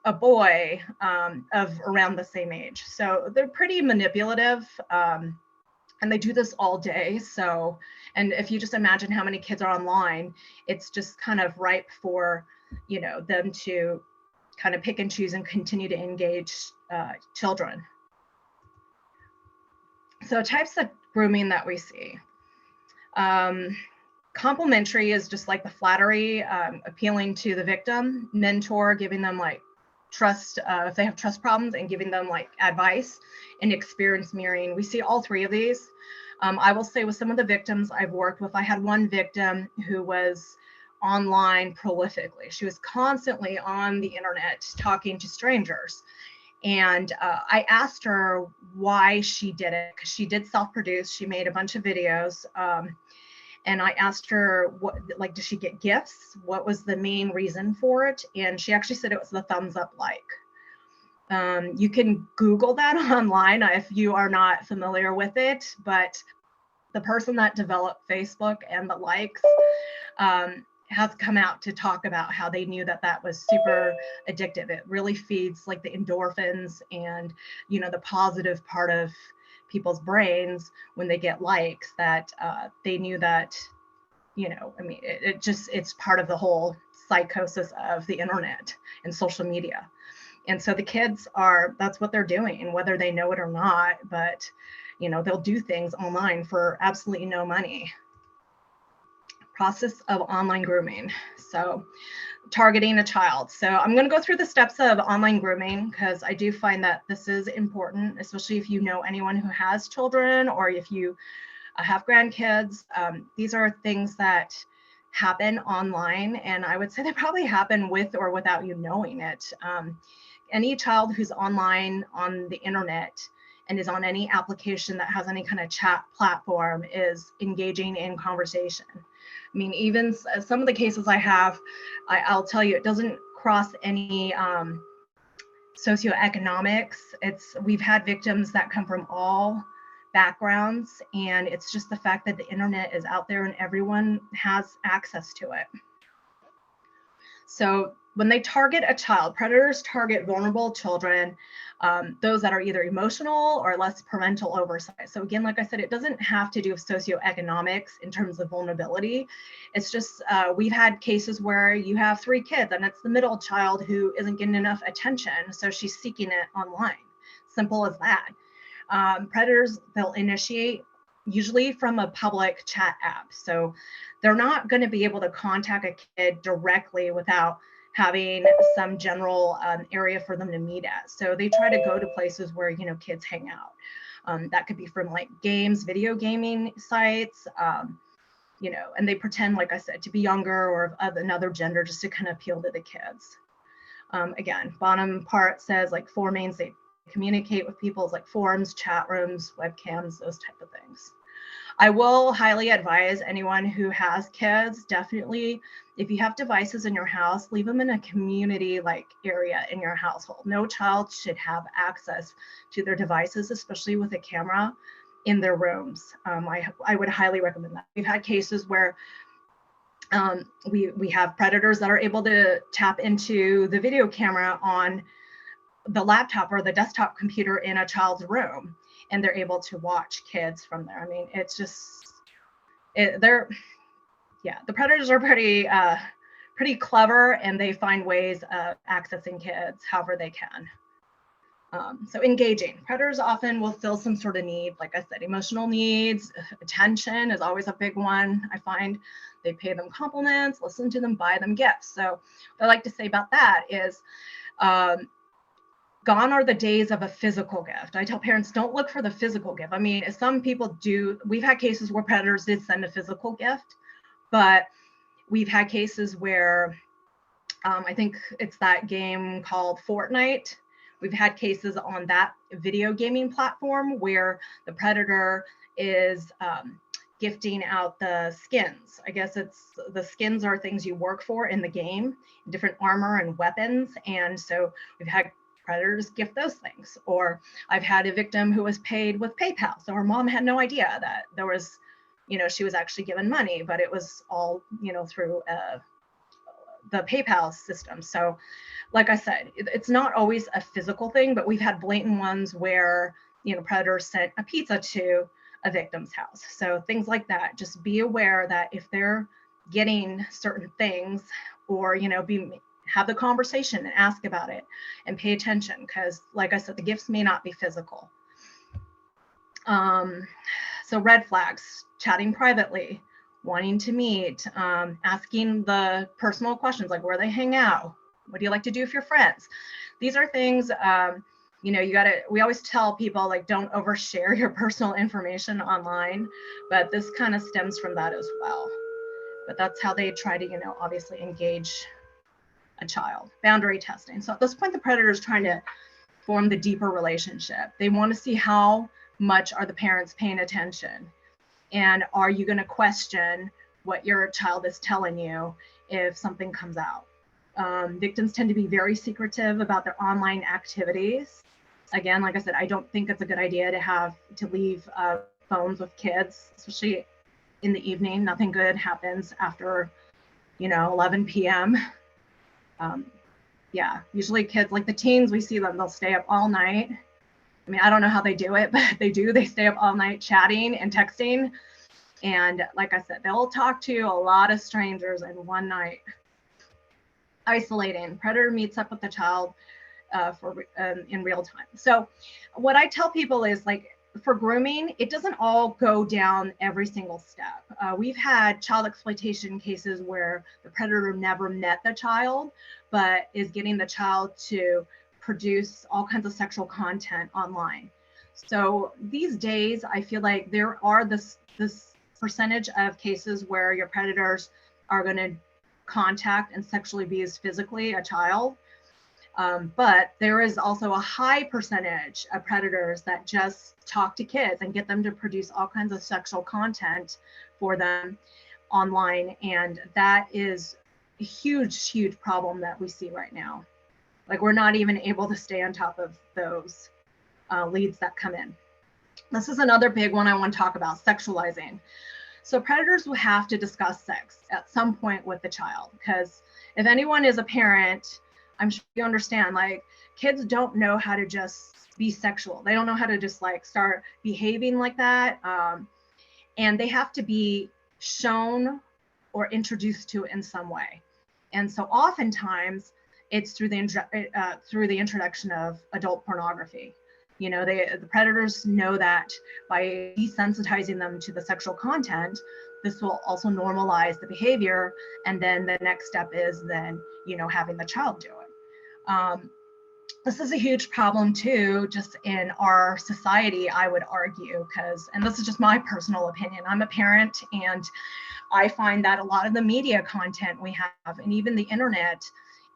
a boy of around the same age. So they're pretty manipulative, and they do this all day. So, and if you just imagine how many kids are online, it's just kind of ripe for, them to kind of pick and choose and continue to engage children. So types of grooming that we see. Complimentary is just like the flattery, appealing to the victim. Mentor, giving them like trust, if they have trust problems, and giving them like advice. And experience mirroring. We see all 3 of these. I will say with some of the victims I've worked with, I had one victim who was online prolifically. She was constantly on the internet talking to strangers. And I asked her why she did it, because she did self-produce. She made a bunch of videos. And I asked her, what, like, did she get gifts? What was the main reason for it? And she actually said it was the thumbs up like. You can Google that online if you are not familiar with it, but the person that developed Facebook and the likes has come out to talk about how they knew that that was super addictive. It really feeds like the endorphins and, you know, the positive part of people's brains when they get likes, that they knew that, you know, I mean, it's part of the whole psychosis of the internet and social media. And so the kids that's what they're doing, whether they know it or not, but, you know, they'll do things online for absolutely no money. Process of online grooming. So targeting a child. So I'm going to go through the steps of online grooming, because I do find that this is important, especially if you know anyone who has children, or if you have grandkids. These are things that happen online, and I would say they probably happen with or without you knowing it. Any child who's online on the internet and is on any application that has any kind of chat platform is engaging in conversation. I mean, even some of the cases I have, I'll tell you, it doesn't cross any socioeconomics. We've had victims that come from all backgrounds, and it's just the fact that the internet is out there and everyone has access to it. So when they target a child, predators target vulnerable children, those that are either emotional or less parental oversight. So again, like I said, it doesn't have to do with socioeconomics in terms of vulnerability. It's just, we've had cases where you have 3 kids and it's the middle child who isn't getting enough attention, so she's seeking it online. Simple as that. Predators, they'll initiate usually from a public chat app. So they're not going to be able to contact a kid directly without having some general area for them to meet at. So they try to go to places where, you know, kids hang out. That could be from like games, video gaming sites, you know, and they pretend, like I said, to be younger or of another gender just to kind of appeal to the kids. Again, bottom part says like 4 main they communicate with people is like forums, chat rooms, webcams, those type of things. I will highly advise anyone who has kids, definitely, if you have devices in your house, leave them in a community like area in your household. No child should have access to their devices, especially with a camera in their rooms. I would highly recommend that. We've had cases where we have predators that are able to tap into the video camera on the laptop or the desktop computer in a child's room, and they're able to watch kids from there. I mean, it's just, the predators are pretty clever, and they find ways of accessing kids however they can. So engaging. Predators often will fill some sort of need, like I said, emotional needs, attention is always a big one. I find they pay them compliments, listen to them, buy them gifts. So what I like to say about that is, gone are the days of a physical gift. I tell parents, don't look for the physical gift. I mean, some people do. We've had cases where predators did send a physical gift, but we've had cases where I think it's that game called Fortnite. We've had cases on that video gaming platform where the predator is gifting out the skins. I guess the skins are things you work for in the game, different armor and weapons. And so we've had predators gift those things. Or I've had a victim who was paid with PayPal. So her mom had no idea that there was, you know, she was actually given money, but it was all, you know, through the PayPal system. So like I said, it's not always a physical thing, but we've had blatant ones where, you know, predators sent a pizza to a victim's house. So things like that, just be aware that if they're getting certain things, or, you know, have the conversation and ask about it and pay attention, because like I said, the gifts may not be physical. So red flags, chatting privately, wanting to meet, asking the personal questions like where they hang out, what do you like to do with your friends? These are things, you know, we always tell people like don't overshare your personal information online, but this kind of stems from that as well. but that's how they try to, obviously engage a child. Boundary testing. So at this point, the predator is trying to form the deeper relationship. They want to see how much are the parents paying attention, and are you going to question what your child is telling you if something comes out. Victims tend to be very secretive about their online activities. Again, like I said, I don't think it's a good idea to leave phones with kids, especially in the evening. Nothing good happens after 11 p.m. Yeah, usually kids, like the teens, we see them, they'll stay up all night. I mean, I don't know how they do it, but they do. They stay up all night chatting and texting. And like I said, they'll talk to a lot of strangers in one night. Isolating. Predator meets up with the child in real time. So what I tell people is, like, for grooming, it doesn't all go down every single step. We've had child exploitation cases where the predator never met the child, but is getting the child to produce all kinds of sexual content online. So these days, I feel like there are this percentage of cases where your predators are going to contact and sexually abuse physically a child. But there is also a high percentage of predators that just talk to kids and get them to produce all kinds of sexual content for them online. And that is a huge, huge problem that we see right now. Like, we're not even able to stay on top of those leads that come in. This is another big one I want to talk about, sexualizing. So predators will have to discuss sex at some point with the child, because if anyone is a parent, I'm sure you understand, like, kids don't know how to just be sexual. They don't know how to just like start behaving like that. And they have to be shown or introduced to it in some way. And so oftentimes it's through the introduction of adult pornography. The predators know that by desensitizing them to the sexual content, this will also normalize the behavior. And then the next step is then, having the child do it. This is a huge problem too, just in our society, I would argue, and this is just my personal opinion. I'm a parent, and I find that a lot of the media content we have, and even the internet,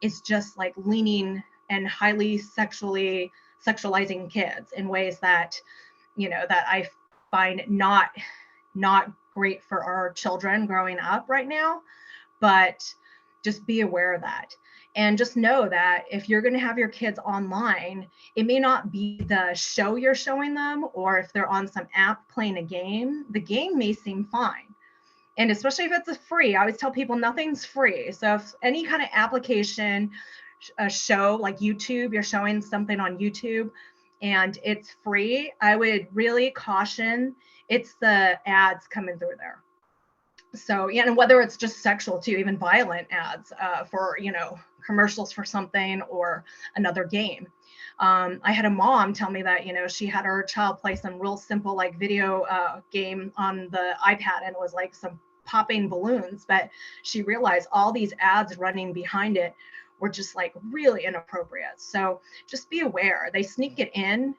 is just like leaning and highly sexualizing kids in ways that, that I find not great for our children growing up right now. But just be aware of that. And just know that if you're going to have your kids online, it may not be the show you're showing them, or if they're on some app playing a game, the game may seem fine. And especially if it's free, I always tell people nothing's free. So if any kind of application, a show like YouTube, you're showing something on YouTube and it's free, I would really caution it's the ads coming through there. So, and whether it's just sexual too, even violent ads for, commercials for something or another game. I had a mom tell me that, she had her child play some real simple like video game on the iPad, and it was like some popping balloons, but she realized all these ads running behind it were just like really inappropriate. So just be aware, they sneak it in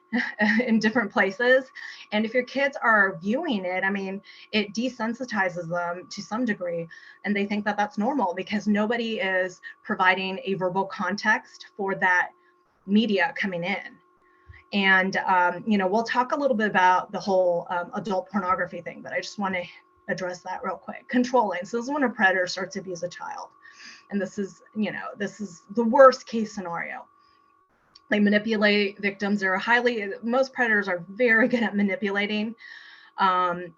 different places. And if your kids are viewing it, I mean, it desensitizes them to some degree, and they think that that's normal because nobody is providing a verbal context for that media coming in. And, we'll talk a little bit about the whole adult pornography thing, but I just want to address that real quick. Controlling. So this is when a predator starts to abuse a child. And this is the worst case scenario. They manipulate victims. Most predators are very good at manipulating. Again,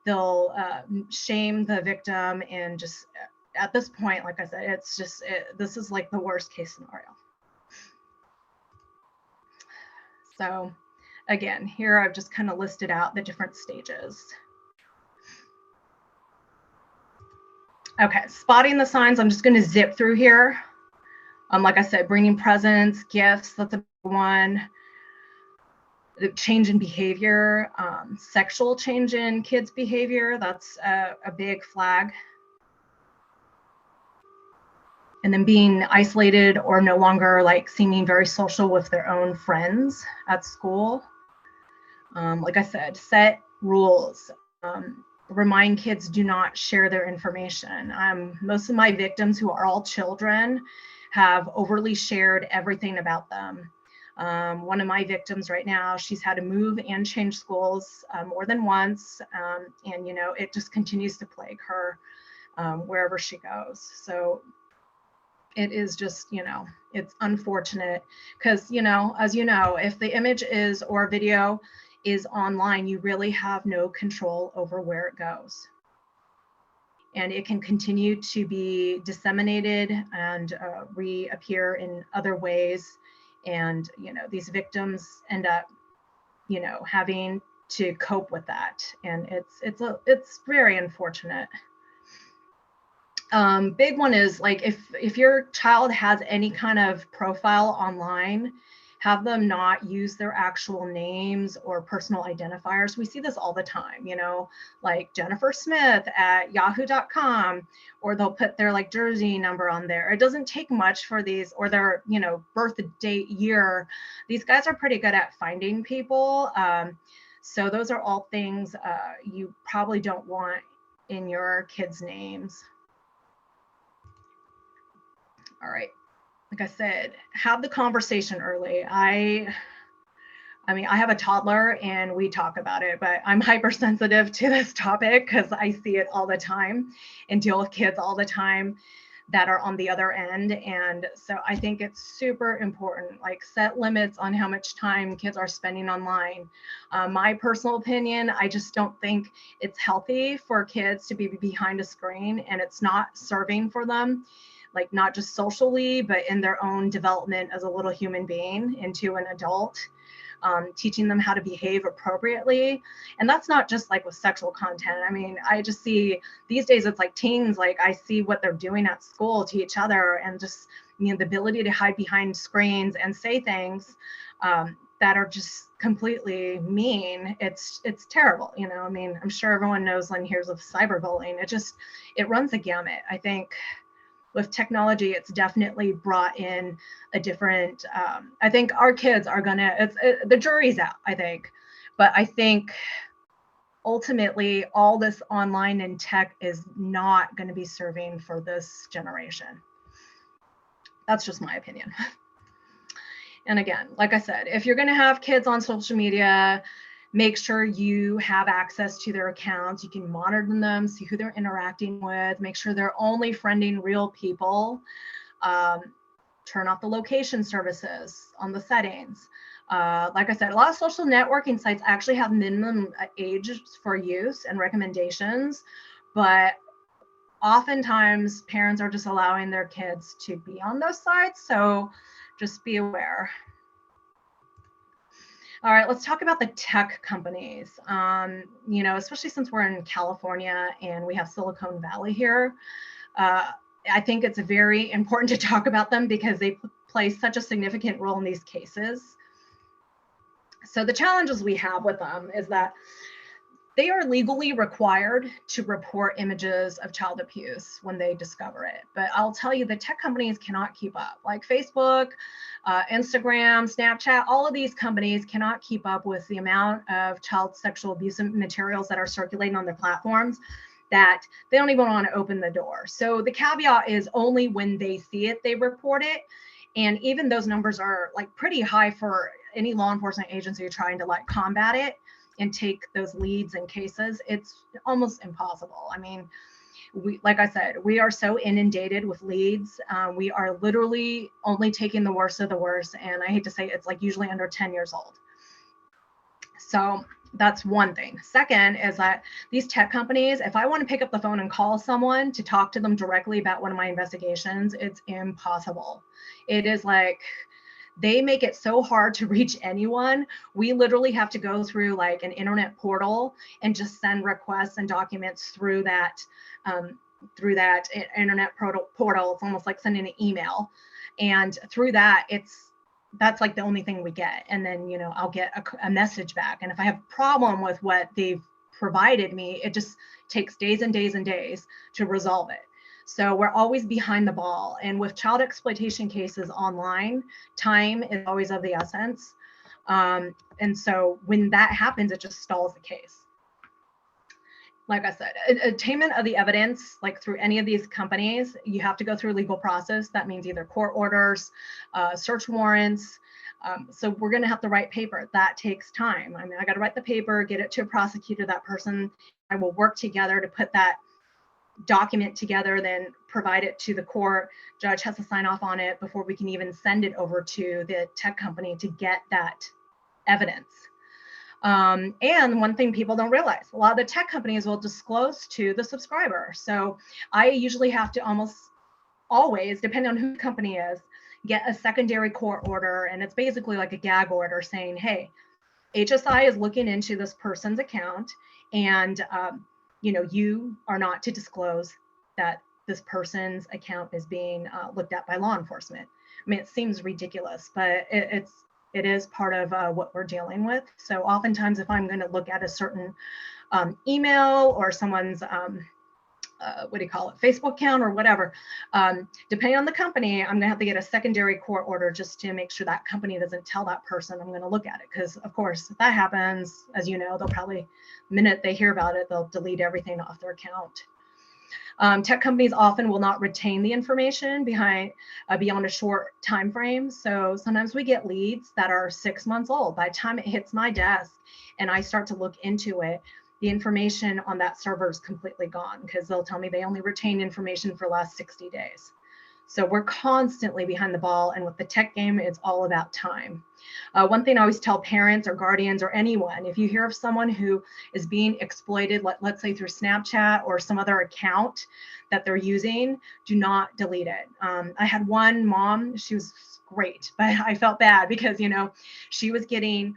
they'll shame the victim, and just at this point, like I said, this is like the worst case scenario. So again, here I've just kind of listed out the different stages. Okay, spotting the signs. I'm just going to zip through here. Like I said, bringing presents, gifts, that's a big one. The change in behavior, sexual change in kids' behavior, that's a big flag. And then being isolated or no longer like seeming very social with their own friends at school. Like I said, set rules. remind kids do not share their information. Most of my victims, who are all children, have overly shared everything about them. One of my victims right now, she's had to move and change schools more than once. And, you know, it just continues to plague her wherever she goes. So it is just, you know, it's unfortunate because, you know, as you know, if the image is or video is online, you really have no control over where it goes. And it can continue to be disseminated and reappear in other ways. And, you know, these victims end up, you know, having to cope with that. And it's very unfortunate. Big one is like, if your child has any kind of profile online, have them not use their actual names or personal identifiers. We see this all the time, you know, like Jennifer Smith at yahoo.com, or they'll put their like Jersey number on there. It doesn't take much for these, or their, you know, birth date, year. These guys are pretty good at finding people. So those are all things you probably don't want in your kids' names. All right. Like I said, have the conversation early. I mean, I have a toddler and we talk about it, but I'm hypersensitive to this topic because I see it all the time and deal with kids all the time that are on the other end. And so I think it's super important, like set limits on how much time kids are spending online. My personal opinion, I just don't think it's healthy for kids to be behind a screen, and it's not serving for them, like not just socially, but in their own development as a little human being into an adult, teaching them how to behave appropriately. And that's not just like with sexual content. I mean, I just see these days, it's like teens, like I see what they're doing at school to each other, and just, you know, the ability to hide behind screens and say things that are just completely mean. It's terrible. You know, I mean, I'm sure everyone knows and hears of cyberbullying. It runs a gamut. I think with technology, it's definitely brought in a different, I think our kids are the jury's out, I think. But I think ultimately all this online and tech is not going to be serving for this generation. That's just my opinion. And again, like I said, if you're going to have kids on social media, make sure you have access to their accounts. You can monitor them, see who they're interacting with, make sure they're only friending real people. Turn off the location services on the settings. Like I said, a lot of social networking sites actually have minimum ages for use and recommendations, but oftentimes parents are just allowing their kids to be on those sites. So just be aware. All right, let's talk about the tech companies. You know, especially since we're in California and we have Silicon Valley here, I think it's very important to talk about them because they play such a significant role in these cases. So the challenges we have with them is that they are legally required to report images of child abuse when they discover it. But I'll tell you, the tech companies cannot keep up. Like Facebook, Instagram, Snapchat, all of these companies cannot keep up with the amount of child sexual abuse materials that are circulating on their platforms, that they don't even want to open the door. So the caveat is only when they see it, they report it. And even those numbers are like pretty high for any law enforcement agency trying to like combat it and take those leads and cases. It's almost impossible. I mean, like I said, we are so inundated with leads. We are literally only taking the worst of the worst. And I hate to say it's like usually under 10 years old. So that's one thing. Second is that these tech companies, if I want to pick up the phone and call someone to talk to them directly about one of my investigations, it's impossible. It is like, they make it so hard to reach anyone. We literally have to go through like an internet portal and just send requests and documents through that internet portal. It's almost like sending an email. And through that, that's like the only thing we get. And then, you know, I'll get a message back. And if I have a problem with what they've provided me, it just takes days and days and days to resolve it. So we're always behind the ball. And with child exploitation cases online, time is always of the essence. And so when that happens, it just stalls the case. like I said, attainment of the evidence, like through any of these companies, you have to go through a legal process. That means either court orders, search warrants. So we're going to have to write paper. That takes time. I mean, I got to write the paper, get it to a prosecutor. That person, I will work together to put that document together, then provide it to the court. Judge has to sign off on it before we can even send it over to the tech company to get that evidence. And one thing people don't realize, a lot of the tech companies will disclose to the subscriber. So I usually have to almost always, depending on who the company is, get a secondary court order. And it's basically like a gag order saying, hey, HSI is looking into this person's account, and you are not to disclose that this person's account is being looked at by law enforcement. I mean, it seems ridiculous, but it is part of what we're dealing with. So oftentimes, if I'm going to look at a certain email or someone's Facebook account or whatever, depending on the company, I'm gonna have to get a secondary court order just to make sure that company doesn't tell that person I'm gonna look at it. Because of course, if that happens, as you know, they'll probably, the minute they hear about it, they'll delete everything off their account. Tech companies often will not retain the information beyond a short time frame. So sometimes we get leads that are 6 months old. By the time it hits my desk and I start to look into it, the information on that server is completely gone, because they'll tell me they only retain information for the last 60 days. So we're constantly behind the ball, and with the tech game, it's all about time. One thing I always tell parents or guardians or anyone, if you hear of someone who is being exploited, let's say through Snapchat or some other account that they're using, do not delete it. I had one mom, she was great, but I felt bad because, she was getting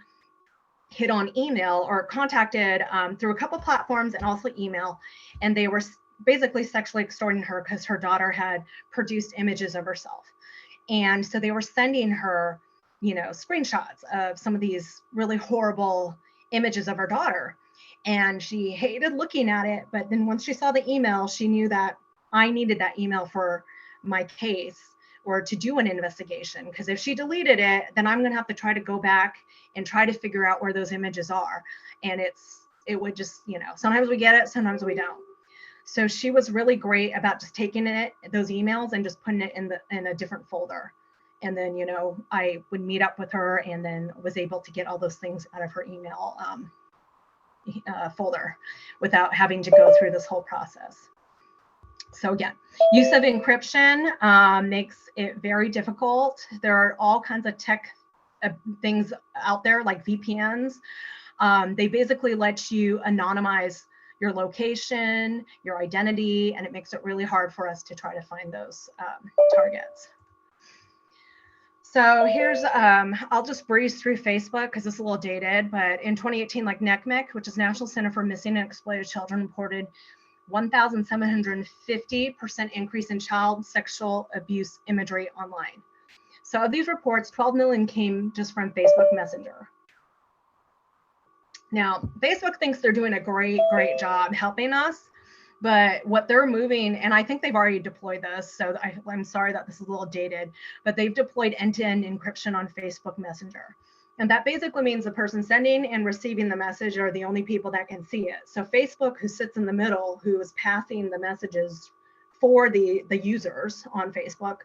hit on email or contacted through a couple platforms and also email, and they were basically sexually extorting her because her daughter had produced images of herself. And so they were sending her, screenshots of some of these really horrible images of her daughter. And she hated looking at it. But then once she saw the email, she knew that I needed that email for my case or to do an investigation. Because if she deleted it, then I'm going to have to try to go back and try to figure out where those images are. And it would just, sometimes we get it, sometimes we don't. So she was really great about just taking those emails and just putting it in a different folder. And then, I would meet up with her and then was able to get all those things out of her email folder without having to go through this whole process. So again, use of encryption makes it very difficult. There are all kinds of tech things out there like VPNs. They basically let you anonymize your location, your identity, and it makes it really hard for us to try to find those targets. So here's, I'll just breeze through Facebook because it's a little dated, but in 2018, like NCMEC, which is National Center for Missing and Exploited Children, reported 1,750% increase in child sexual abuse imagery online. So of these reports, 12 million came just from Facebook Messenger. Now, Facebook thinks they're doing a great job helping us, but what they're moving, and I think they've already deployed this, so I'm sorry that this is a little dated, but they've deployed end-to-end encryption on Facebook Messenger. And that basically means the person sending and receiving the message are the only people that can see it. So Facebook, who sits in the middle, who is passing the messages for the users on Facebook,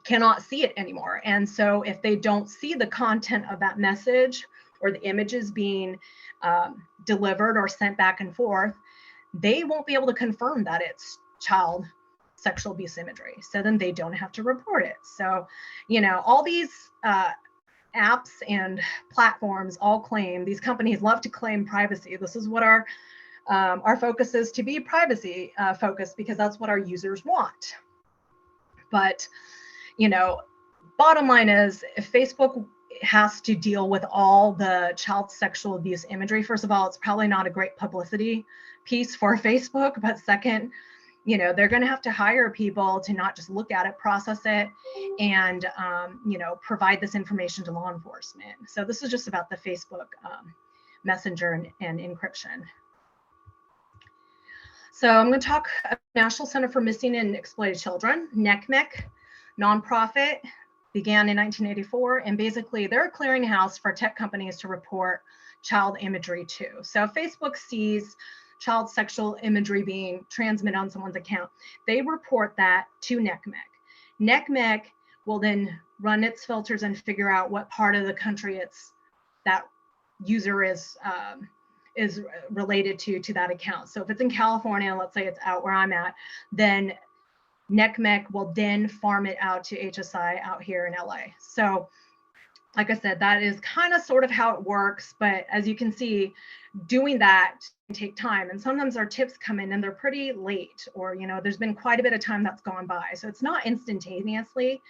cannot see it anymore. And so if they don't see the content of that message or the images being delivered or sent back and forth, they won't be able to confirm that it's child sexual abuse imagery. So then they don't have to report it. So, all these apps and platforms all claim, these companies love to claim privacy. This is what our focus is, to be privacy focused, because that's what our users want. But, bottom line is, if Facebook has to deal with all the child sexual abuse imagery, first of all, it's probably not a great publicity piece for Facebook. But second, they're going to have to hire people to not just look at it, process it, and, provide this information to law enforcement. So this is just about the Facebook Messenger and encryption. So I'm going to talk about National Center for Missing and Exploited Children, NCMEC, nonprofit, began in 1984, and basically they're a clearinghouse for tech companies to report child imagery to. So Facebook sees child sexual imagery being transmitted on someone's account, they report that to NCMEC. NCMEC will then run its filters and figure out what part of the country that user is related to that account. So if it's in California, let's say it's out where I'm at, then NCMEC will then farm it out to HSI out here in LA. So like I said, that is kind of sort of how it works. But as you can see, doing that can take time. And sometimes our tips come in and they're pretty late, or, there's been quite a bit of time that's gone by. So it's not instantaneously.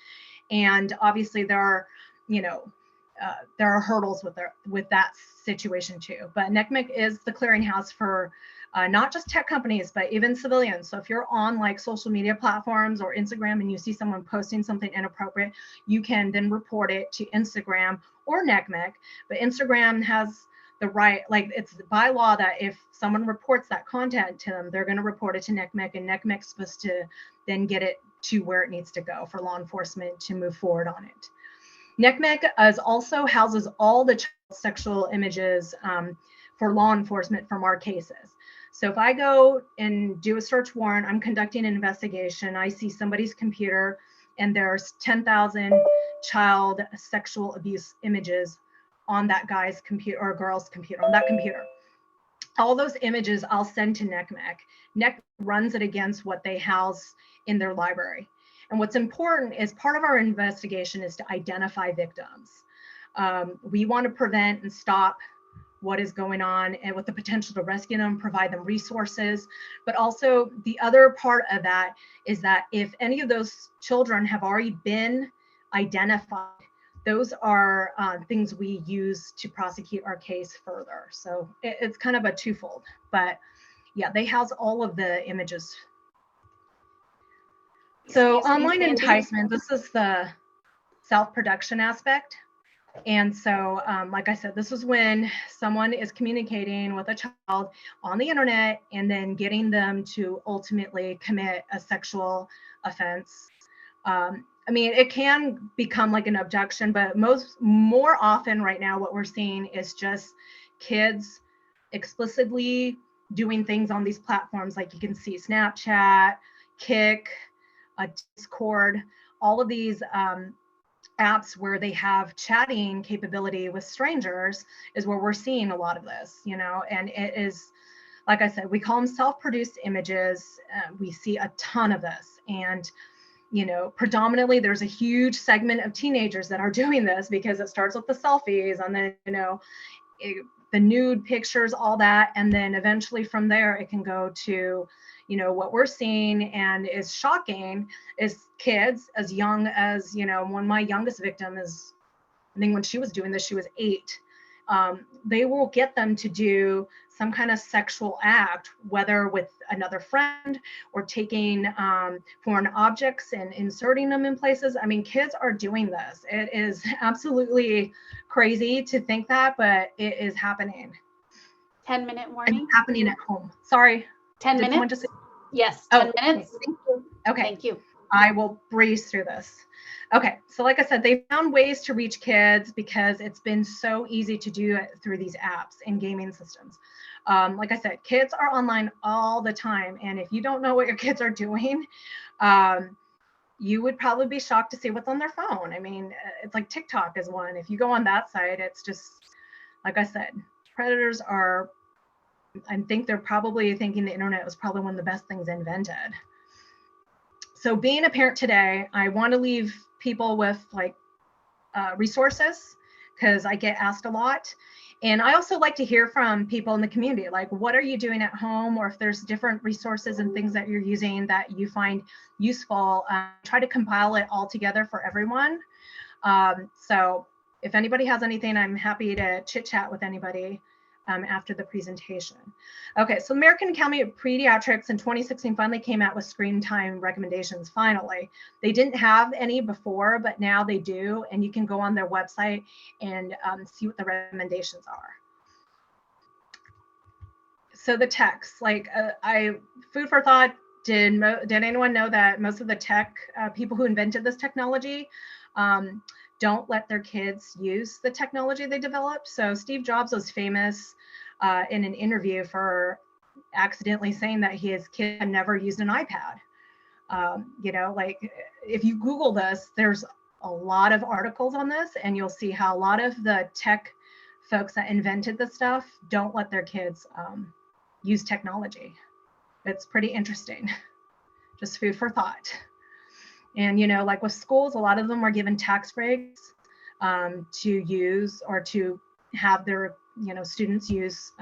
And obviously there are, there are hurdles with that situation too. But NCMEC is the clearinghouse for not just tech companies, but even civilians. So if you're on like social media platforms or Instagram and you see someone posting something inappropriate, you can then report it to Instagram or NCMEC. But Instagram has the right, like it's by law that if someone reports that content to them, they're going to report it to NCMEC, and NCMEC's supposed to then get it to where it needs to go for law enforcement to move forward on it. NCMEC also houses all the child sexual images for law enforcement from our cases. So if I go and do a search warrant, I'm conducting an investigation, I see somebody's computer and there's 10,000 child sexual abuse images on that guy's computer or girl's computer, on that computer. All those images I'll send to NCMEC. NCMEC runs it against what they house in their library. And what's important is part of our investigation is to identify victims. We want to prevent and stop what is going on, and with the potential to rescue them, provide them resources. But also the other part of that is that if any of those children have already been identified, those are things we use to prosecute our case further. So it's kind of a twofold, but yeah, they house all of the images. So online enticement, this is the self-production aspect. And so, like I said, this is when someone is communicating with a child on the internet and then getting them to ultimately commit a sexual offense. I mean, it can become like an abduction, but more often right now, what we're seeing is just kids explicitly doing things on these platforms. Like you can see Snapchat, Kik, Discord, all of these apps where they have chatting capability with strangers is where we're seeing a lot of this, and it is, like I said, we call them self-produced images. We see a ton of this, and predominantly there's a huge segment of teenagers that are doing this because it starts with the selfies and then the nude pictures, all that, and then eventually from there it can go to what we're seeing and is shocking is kids as young as, one of my youngest victims I think when she was doing this, she was 8. They will get them to do some kind of sexual act, whether with another friend or taking foreign objects and inserting them in places. I mean, kids are doing this. It is absolutely crazy to think that, but it is happening. 10-minute warning. It's happening at home. Sorry. 10 minutes? Yes, 10 minutes. Thank you. Okay. Thank you. I will breeze through this. Okay, so like I said, they found ways to reach kids because it's been so easy to do it through these apps and gaming systems. Like I said, kids are online all the time. And if you don't know what your kids are doing, you would probably be shocked to see what's on their phone. I mean, it's like TikTok is one. If you go on that site, it's just, like I said, predators are, I think they're probably thinking the internet was probably one of the best things invented. So being a parent today, I want to leave people with like resources because I get asked a lot. And I also like to hear from people in the community, like what are you doing at home, or if there's different resources and things that you're using that you find useful, try to compile it all together for everyone. So if anybody has anything, I'm happy to chit chat with anybody after the presentation. Okay, so American Academy of Pediatrics in 2016 finally came out with screen time recommendations, finally. They didn't have any before, but now they do, and you can go on their website and see what the recommendations are. So the techs, like food for thought, did anyone know that most of the tech people who invented this technology don't let their kids use the technology they developed? So Steve Jobs was famous in an interview for accidentally saying that his kid had never used an iPad. Like if you Google this, there's a lot of articles on this, and you'll see how a lot of the tech folks that invented this stuff don't let their kids use technology. It's pretty interesting. Just food for thought. And, like with schools, a lot of them are given tax breaks to use or to have their, students use,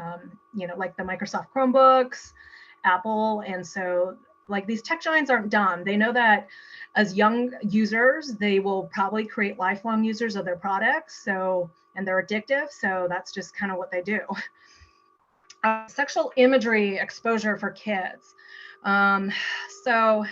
like the Microsoft Chromebooks, Apple. And so like these tech giants aren't dumb. They know that as young users, they will probably create lifelong users of their products. So, and they're addictive. So that's just kind of what they do. Sexual imagery exposure for kids. So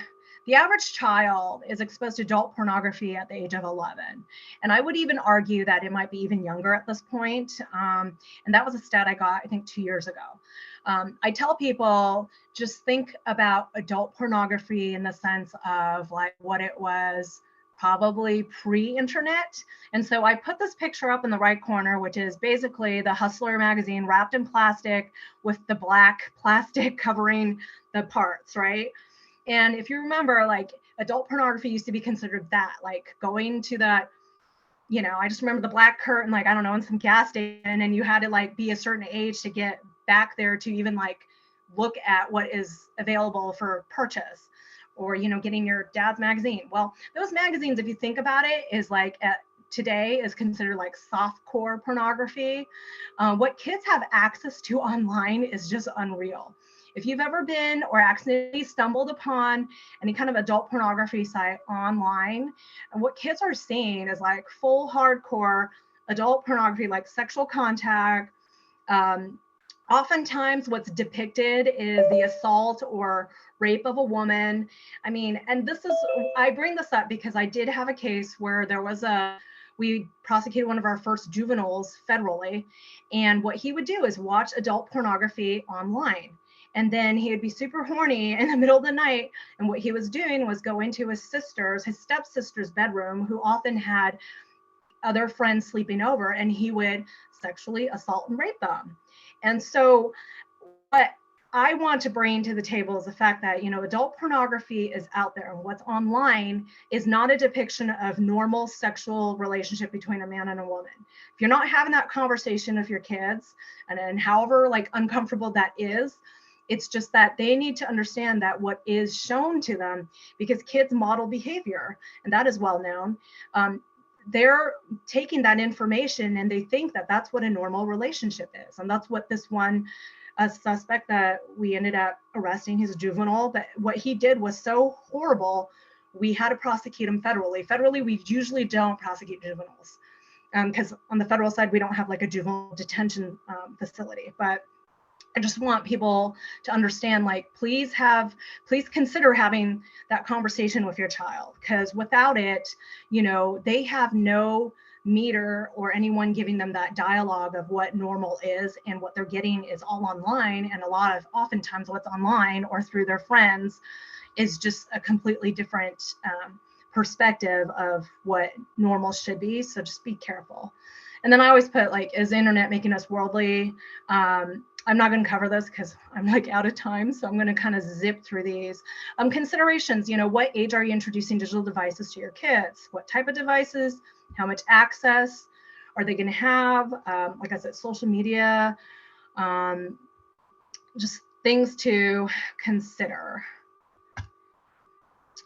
the average child is exposed to adult pornography at the age of 11. And I would even argue that it might be even younger at this point. And that was a stat I got, I think, 2 years ago. I tell people, just think about adult pornography in the sense of like what it was probably pre-internet. And so I put this picture up in the right corner, which is basically the Hustler magazine wrapped in plastic with the black plastic covering the parts, right? And if you remember, like adult pornography used to be considered that, like going to that, I just remember the black curtain, like, I don't know, in some gas station, and you had to like be a certain age to get back there to even like look at what is available for purchase, or, getting your dad's magazine. Well, those magazines, if you think about it, is like today is considered like softcore pornography. What kids have access to online is just unreal. If you've ever been or accidentally stumbled upon any kind of adult pornography site online, and what kids are seeing is like full hardcore adult pornography, like sexual contact. Oftentimes what's depicted is the assault or rape of a woman. I mean, and I bring this up because I did have a case where we prosecuted one of our first juveniles federally. And what he would do is watch adult pornography online. And then he would be super horny in the middle of the night. And what he was doing was go into his stepsister's bedroom, who often had other friends sleeping over, and he would sexually assault and rape them. And so what I want to bring to the table is the fact that, adult pornography is out there, and what's online is not a depiction of normal sexual relationship between a man and a woman. If you're not having that conversation with your kids, and however like uncomfortable that is, it's just that they need to understand that what is shown to them, because kids model behavior, and that is well known. They're taking that information and they think that that's what a normal relationship is. And that's what this one suspect that we ended up arresting, he's a juvenile, but what he did was so horrible, we had to prosecute him federally. Federally, we usually don't prosecute juveniles because on the federal side, we don't have like a juvenile detention facility. But I just want people to understand, like, please consider having that conversation with your child, because without it, they have no meter or anyone giving them that dialogue of what normal is, and what they're getting is all online. And oftentimes what's online or through their friends is just a completely different perspective of what normal should be. So just be careful. And then I always put, like, is the internet making us worldly? I'm not going to cover this because I'm like out of time. So I'm going to kind of zip through these considerations. What age are you introducing digital devices to your kids? What type of devices? How much access are they going to have? Like I said, social media, just things to consider.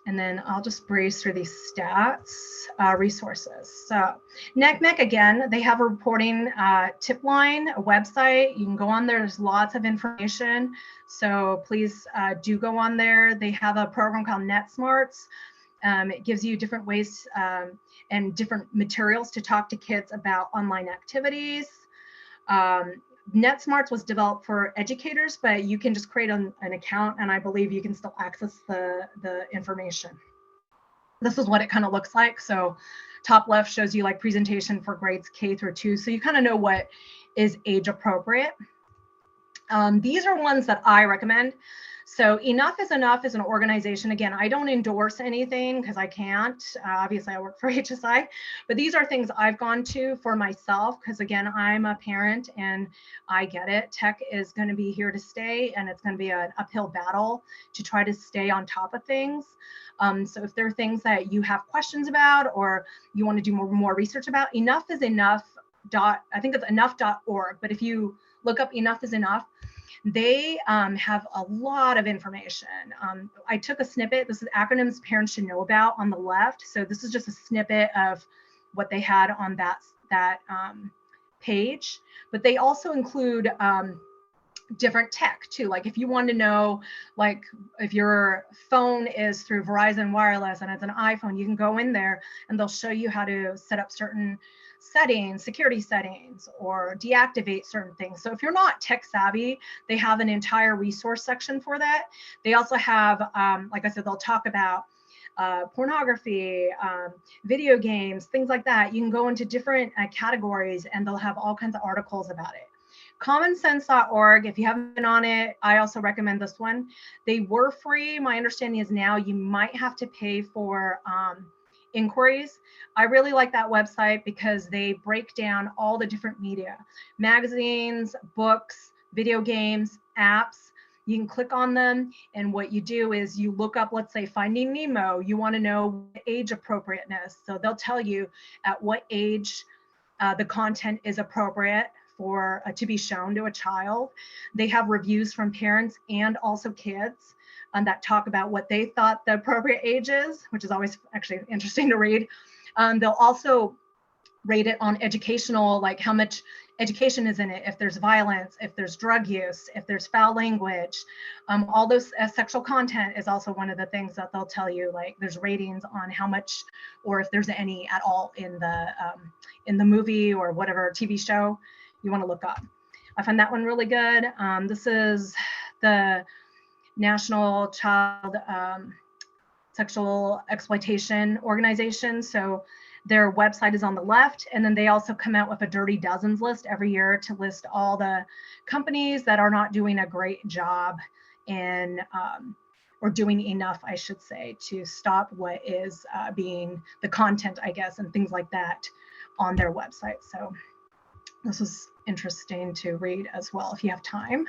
And then I'll just breeze through these stats, resources. So NCMEC, again, they have a reporting tip line, a website. You can go on there. There's lots of information. So please do go on there. They have a program called NetSmarts. It gives you different ways and different materials to talk to kids about online activities. NetSmarts was developed for educators, but you can just create an account, and I believe you can still access the information. This is what it kind of looks like. So top left shows you like presentation for grades K through 2. So you kind of know what is age appropriate. These are ones that I recommend. So Enough is Enough is an organization. Again, I don't endorse anything because I can't. Obviously, I work for HSI, but these are things I've gone to for myself because, again, I'm a parent and I get it. Tech is going to be here to stay, and it's going to be an uphill battle to try to stay on top of things. So if there are things that you have questions about or you want to do more research about, Enough is Enough. I think it's enough.org, but if you look up Enough is Enough, they have a lot of information. I took a snippet. This is acronyms parents should know about on the left. So this is just a snippet of what they had on that page. But they also include different tech too. Like if you want to know, like if your phone is through Verizon Wireless and it's an iPhone, you can go in there and they'll show you how to set up certain settings, security settings, or deactivate certain things. So if you're not tech savvy, they have an entire resource section for that. They also have, like I said, they'll talk about pornography, video games, things like that. You can go into different categories and they'll have all kinds of articles about it. Commonsense.org, if you haven't been on it, I also recommend this one. They were free. My understanding is now you might have to pay for inquiries. I really like that website because they break down all the different media, magazines, books, video games, apps. You can click on them, and what you do is you look up, let's say, Finding Nemo. You want to know age appropriateness. So they'll tell you at what age the content is appropriate for to be shown to a child. They have reviews from parents and also kids that talk about what they thought the appropriate age is, which is always actually interesting to read. They'll also rate it on educational, like how much education is in it, if there's violence, if there's drug use, if there's foul language. All those sexual content is also one of the things that they'll tell you, like there's ratings on how much, or if there's any at all in the movie or whatever TV show you want to look up. I find that one really good. This is the National Child Sexual Exploitation Organization. So their website is on the left, and then they also come out with a Dirty Dozens list every year to list all the companies that are not doing a great job in, or doing enough, I should say, to stop what is being the content, I guess, and things like that on their website. So this is interesting to read as well if you have time.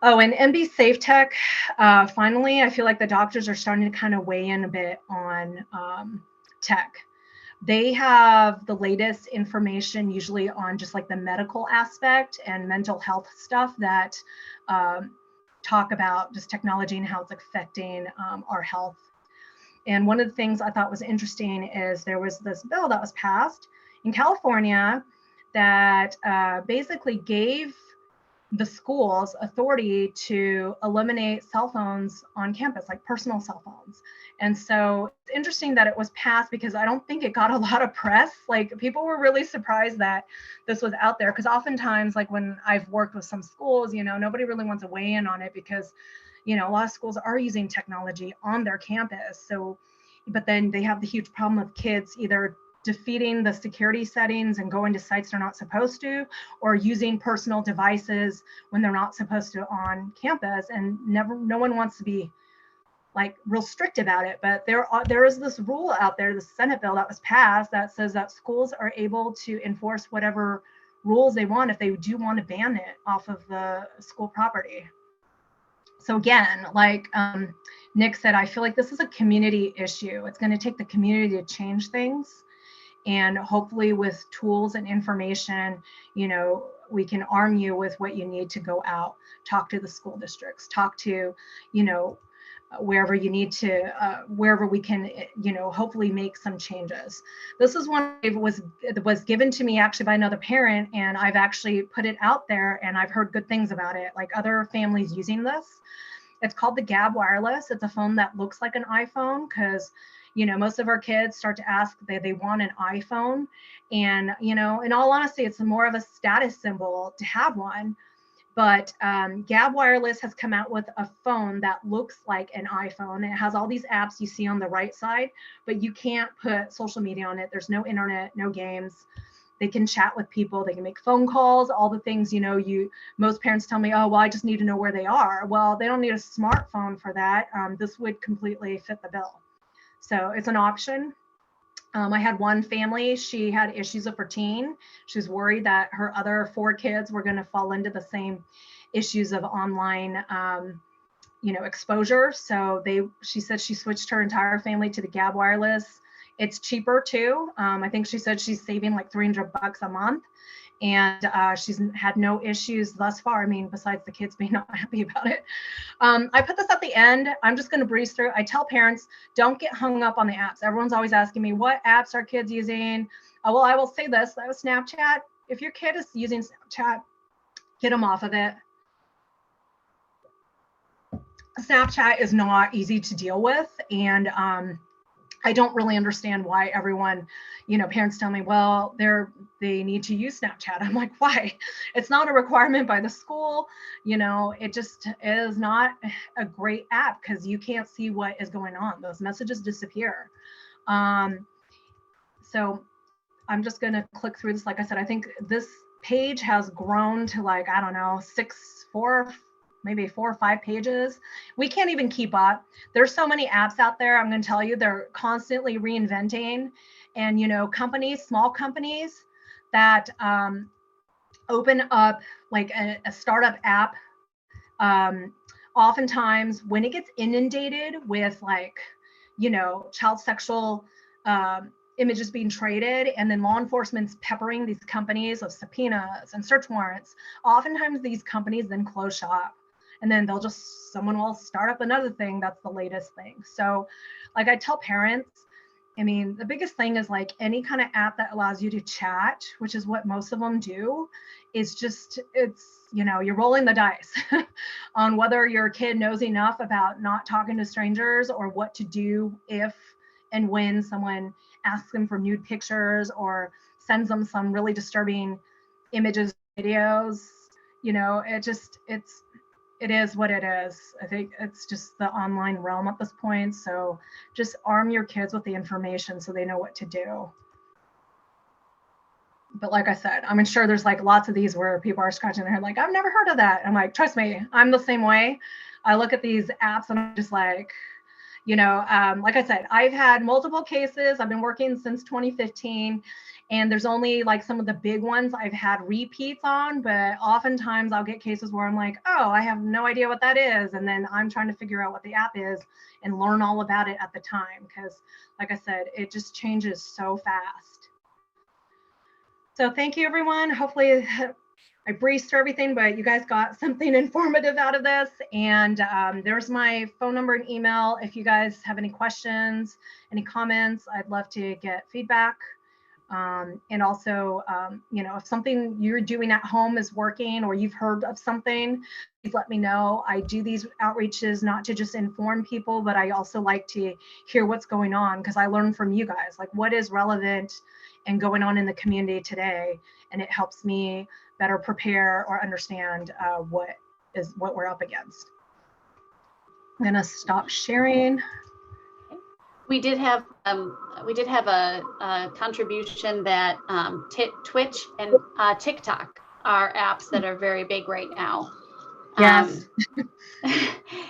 Oh, and NB Safe Tech, finally, I feel like the doctors are starting to kind of weigh in a bit on tech. They have the latest information usually on just like the medical aspect and mental health stuff that talk about just technology and how it's affecting our health. And one of the things I thought was interesting is there was this bill that was passed in California that basically gave the schools authority to eliminate cell phones on campus, like personal cell phones. And so it's interesting that it was passed because I don't think it got a lot of press. Like people were really surprised that this was out there, because oftentimes, like when I've worked with some schools, you know, nobody really wants to weigh in on it because, you know, a lot of schools are using technology on their campus. So, but then they have the huge problem of kids either defeating the security settings and going to sites they're not supposed to, or using personal devices when they're not supposed to on campus. And no one wants to be like real strict about it, but there is this rule out there, the Senate bill that was passed, that says that schools are able to enforce whatever rules they want if they do want to ban it off of the school property. So again, like Nick said, I feel like this is a community issue. It's going to take the community to change things. And hopefully with tools and information, you know, we can arm you with what you need to go out, talk to the school districts, talk to, you know, wherever you need to, wherever we can, you know, hopefully make some changes. This is one that was given to me actually by another parent, and I've actually put it out there and I've heard good things about it, like other families using this. It's called the Gab Wireless. It's a phone that looks like an iPhone because, you know, most of our kids start to ask they want an iPhone. And, you know, in all honesty, it's more of a status symbol to have one. But Gab Wireless has come out with a phone that looks like an iPhone. It has all these apps you see on the right side, but you can't put social media on it. There's no internet, no games. They can chat with people, they can make phone calls, all the things, you know, most parents tell me, oh, well, I just need to know where they are. Well, they don't need a smartphone for that. This would completely fit the bill. So it's an option. I had one family, she had issues with her teen. She was worried that her other 4 kids were going to fall into the same issues of online, you know, exposure. So she said she switched her entire family to the Gab wireless. It's cheaper too. I think she said she's saving like $300 a month, and she's had no issues thus far. I mean, besides the kids being not happy about it. I put this at the end. I'm just going to breeze through. I tell parents, don't get hung up on the apps. Everyone's always asking me, what apps are kids using? Well, I will say this, that was Snapchat. If your kid is using Snapchat, get them off of it. Snapchat is not easy to deal with. And I don't really understand why everyone, you know, parents tell me, well, they need to use Snapchat. I'm like, why? It's not a requirement by the school. You know, it just is not a great app because you can't see what is going on. Those messages disappear. So I'm just going to click through this. Like I said, I think this page has grown to like, I don't know, 4 or 5 pages. We can't even keep up. There's so many apps out there. I'm going to tell you, they're constantly reinventing. And, you know, companies, small companies that open up like a startup app, oftentimes when it gets inundated with like, you know, child sexual images being traded, and then law enforcement's peppering these companies with subpoenas and search warrants, oftentimes these companies then close shop. And then someone will start up another thing that's the latest thing. So like I tell parents, I mean, the biggest thing is like any kind of app that allows you to chat, which is what most of them do, is just, it's, you know, you're rolling the dice on whether your kid knows enough about not talking to strangers or what to do if and when someone asks them for nude pictures or sends them some really disturbing images, videos. You know, it is what it is. I think it's just the online realm at this point. So just arm your kids with the information so they know what to do. But like I said, I'm sure there's like lots of these where people are scratching their head like, I've never heard of that. I'm like, trust me, I'm the same way. I look at these apps and I'm just like, you know, like I said, I've had multiple cases. I've been working since 2015. And there's only like some of the big ones I've had repeats on, but oftentimes I'll get cases where I'm like, oh, I have no idea what that is. And then I'm trying to figure out what the app is and learn all about it at the time. Because like I said, it just changes so fast. So thank you, everyone. Hopefully I breezed through everything, but you guys got something informative out of this. And there's my phone number and email. If you guys have any questions, any comments, I'd love to get feedback. And also, you know, if something you're doing at home is working or you've heard of something, please let me know. I do these outreaches not to just inform people, but I also like to hear what's going on because I learn from you guys, like what is relevant and going on in the community today. And it helps me better prepare or understand what we're up against. I'm gonna stop sharing. We did have a contribution that Twitch and TikTok are apps that are very big right now. Yes.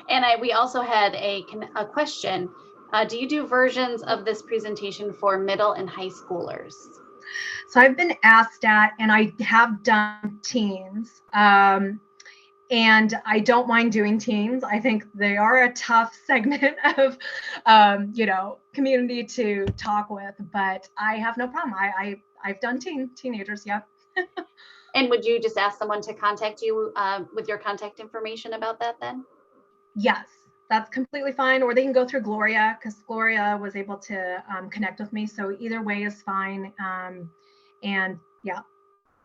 And we also had a question. Do you do versions of this presentation for middle and high schoolers? So I've been asked that, and I have done teens. And I don't mind doing teens. I think they are a tough segment of, you know, community to talk with, but I have no problem. I've done teenagers, yeah. And would you just ask someone to contact you with your contact information about that then? Yes, that's completely fine. Or they can go through Gloria because Gloria was able to connect with me. So either way is fine. And yeah.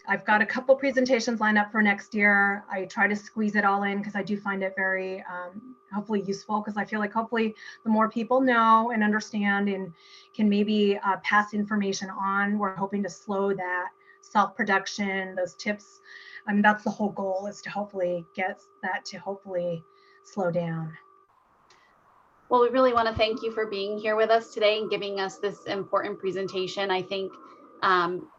I've got a couple presentations lined up for next year. I try to squeeze it all in because I do find it very hopefully useful because I feel like hopefully the more people know and understand and can maybe pass information on, we're hoping to slow that self-production, those tips. I mean, that's the whole goal is to hopefully get that to hopefully slow down. Well, we really want to thank you for being here with us today and giving us this important presentation. I think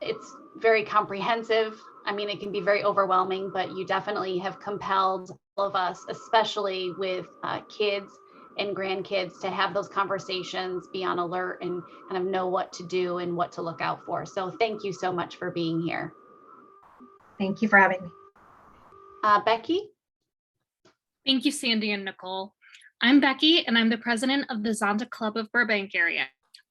it's very comprehensive. I mean, it can be very overwhelming, but you definitely have compelled all of us, especially with kids and grandkids, to have those conversations, be on alert, and kind of know what to do and what to look out for. So thank you so much for being here. Thank you for having me. Becky? Thank you, Sandy and Nicole. I'm Becky, and I'm the president of the Zonta Club of Burbank area.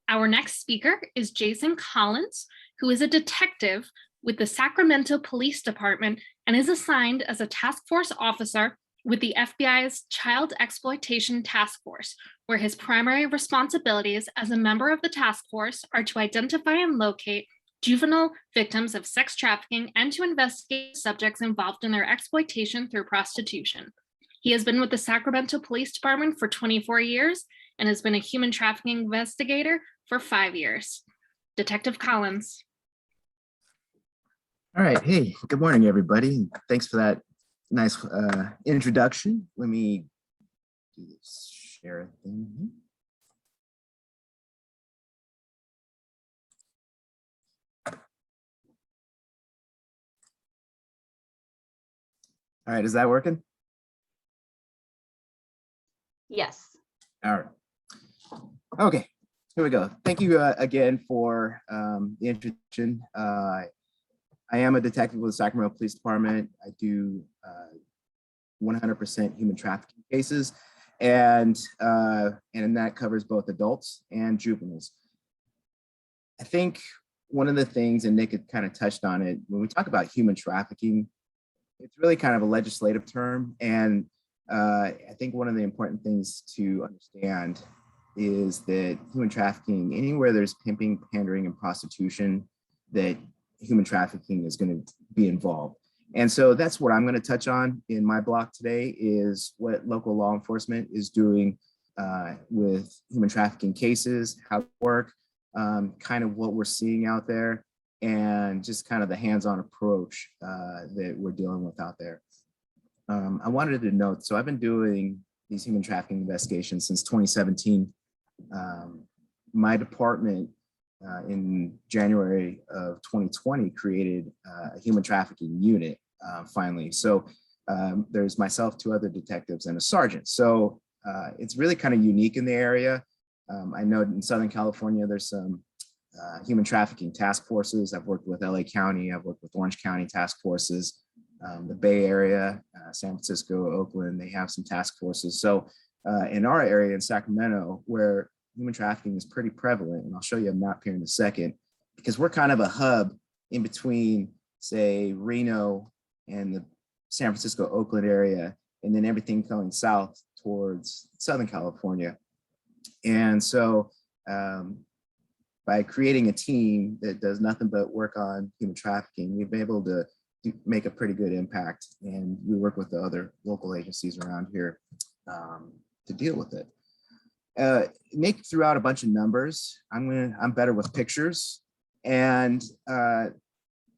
Our next speaker is Jason Collins, who is a detective with the Sacramento Police Department and is assigned as a task force officer with the FBI's Child Exploitation Task Force, where his primary responsibilities as a member of the task force are to identify and locate juvenile victims of sex trafficking and to investigate subjects involved in their exploitation through prostitution. He has been with the Sacramento Police Department for 24 years and has been a human trafficking investigator for 5 years. Detective Collins. All right. Hey, good morning, everybody. Thanks for that nice introduction. Let me do this share thing here. All right, is that working? Yes. All right. Okay, here we go. Thank you again for the introduction. I am a detective with the Sacramento Police Department. I do 100% human trafficking cases, and that covers both adults and juveniles. I think one of the things, and Nick had kind of touched on it, when we talk about human trafficking, it's really kind of a legislative term. And I think one of the important things to understand is that human trafficking, anywhere there's pimping, pandering, and prostitution, that human trafficking is going to be involved. And so that's what I'm going to touch on in my block today, is what local law enforcement is doing with human trafficking cases, how it work, kind of what we're seeing out there, and just kind of the hands-on approach that we're dealing with out there. I wanted to note, so I've been doing these human trafficking investigations since 2017. My department in January of 2020 created a human trafficking unit finally. So there's myself, 2 other detectives, and a sergeant. So it's really kind of unique in the area. I know in Southern California, there's some human trafficking task forces. I've worked with LA County, I've worked with Orange County task forces, the Bay Area, San Francisco, Oakland, they have some task forces. So in our area in Sacramento, where human trafficking is pretty prevalent, and I'll show you a map here in a second, because we're kind of a hub in between, say, Reno and the San Francisco, Oakland area, and then everything going south towards Southern California. And so by creating a team that does nothing but work on human trafficking, we've been able to make a pretty good impact. And we work with the other local agencies around here to deal with it. Nick threw out a bunch of numbers. I'm better with pictures. And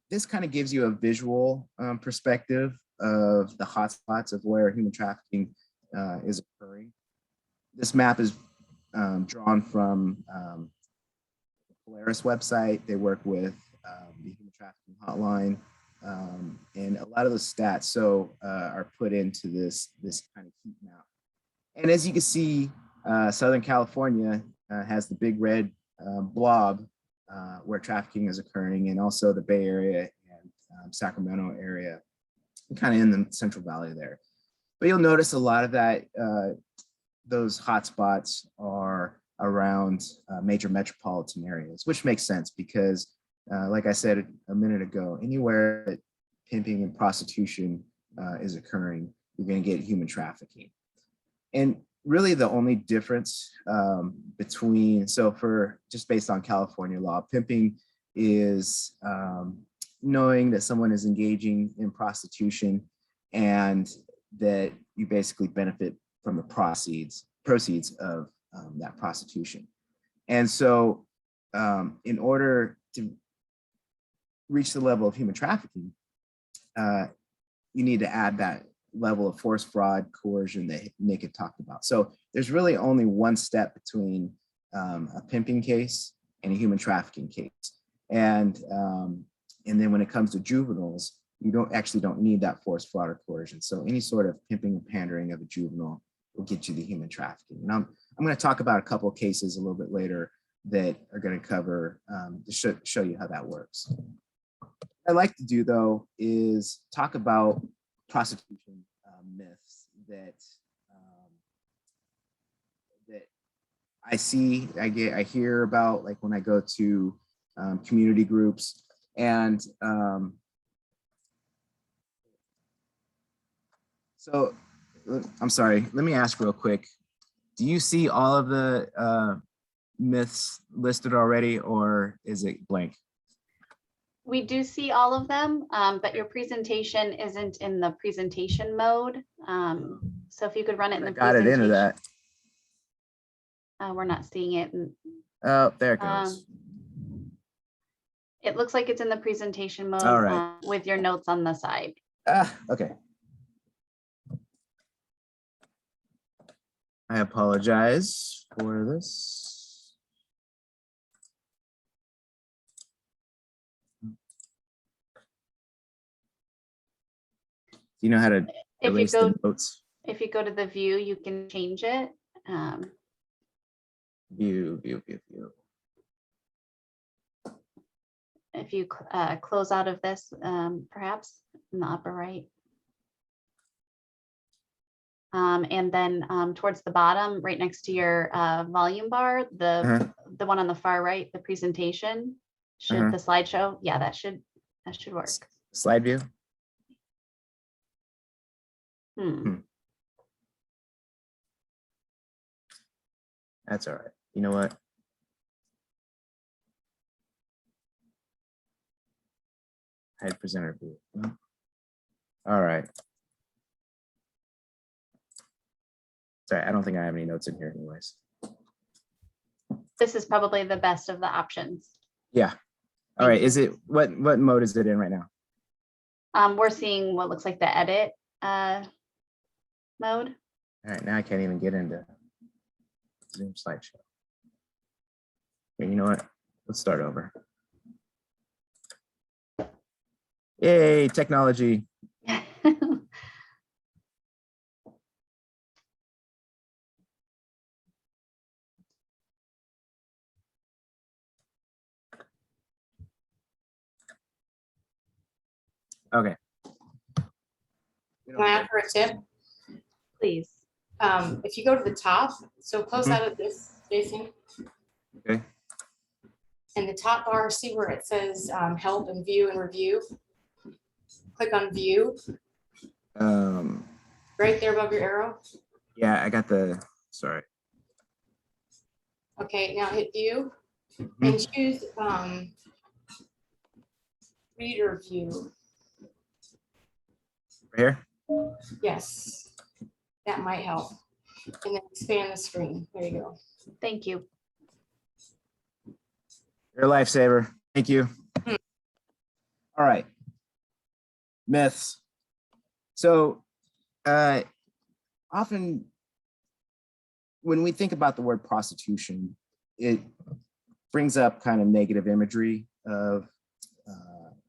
this kind of gives you a visual perspective of the hotspots of where human trafficking is occurring. This map is drawn from the Polaris website. They work with the human trafficking hotline, and a lot of those stats are put into this kind of heat map. And as you can see, Southern California has the big red blob where trafficking is occurring, and also the Bay Area and Sacramento area, kind of in the Central Valley there. But you'll notice a lot of that, those hotspots are around major metropolitan areas, which makes sense because, like I said a minute ago, anywhere that pimping and prostitution is occurring, you're going to get human trafficking. And really the only difference between, so for just based on California law, pimping is knowing that someone is engaging in prostitution and that you basically benefit from the proceeds of that prostitution. And so in order to reach the level of human trafficking, you need to add that level of force, fraud, coercion that Nick had talked about. So there's really only one step between a pimping case and a human trafficking case. And And then when it comes to juveniles, you don't need that force, fraud, or coercion. So any sort of pimping and pandering of a juvenile will get you the human trafficking. And I'm going to talk about a couple of cases a little bit later that are going to cover to show you how that works. What I'd like to do, though, is talk about prostitution myths that I see, I hear about, like when I go to community groups. And so I'm sorry, let me ask real quick. Do you see all of the myths listed already, or is it blank? We do see all of them, but your presentation isn't in the presentation mode. So if you could run it in the I got it into that. We're not seeing it. Oh, there it goes. It looks like it's in the presentation mode. All right. With your notes on the side. Okay. I apologize for this. Do you know how to erase the notes? If you go to the view, you can change it. View. If you close out of this, perhaps in the upper right. And then towards the bottom, right next to your volume bar, the one on the far right, the presentation, should the slideshow, yeah, that should work. Slide view. That's all right. You know what? Hide presenter view. All right. Sorry, I don't think I have any notes in here anyways. This is probably the best of the options. Yeah. All right. Is it, what mode is it in right now? We're seeing what looks like the edit mode. All right, now I can't even get into Zoom slideshow. Okay, you know what? Let's start over. Yay, technology. Okay. Can I offer a tip? Please. If you go to the top, so close out of this, Jason. Okay. And the top bar, see where it says help and view and review. Click on view. Right there above your arrow. Yeah, I got the, sorry. Okay, now hit view and choose reader view. Right here? Yes, that might help. And then expand the screen. There you go. Thank you. You're a lifesaver. Thank you. All right. Myths. So often when we think about the word prostitution, it brings up kind of negative imagery of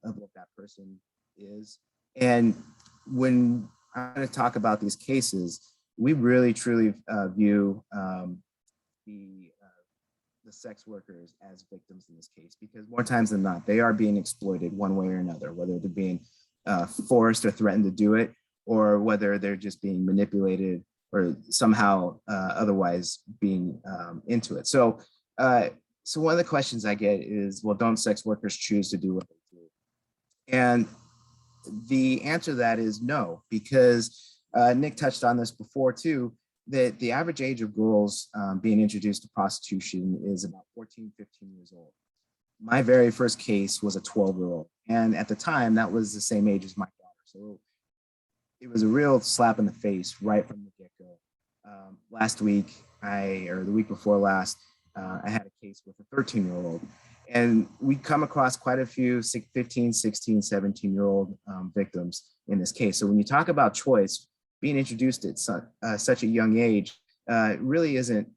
what that person is. And when I'm going to talk about these cases, we really truly view the sex workers as victims in this case, because more times than not, they are being exploited one way or another, whether they're being forced or threatened to do it, or whether they're just being manipulated or somehow otherwise being into it. So one of the questions I get is, well, don't sex workers choose to do what they do? And the answer to that is no, because Nick touched on this before too, that the average age of girls being introduced to prostitution is about 14, 15 years old. My very first case was a 12-year-old. And at the time, that was the same age as my daughter. So it was a real slap in the face right from the get-go. Last week, or the week before last, I had a case with a 13-year-old. And we come across quite a few 15, 16, 17-year-old victims in this case. So when you talk about choice, being introduced at such a young age really isn't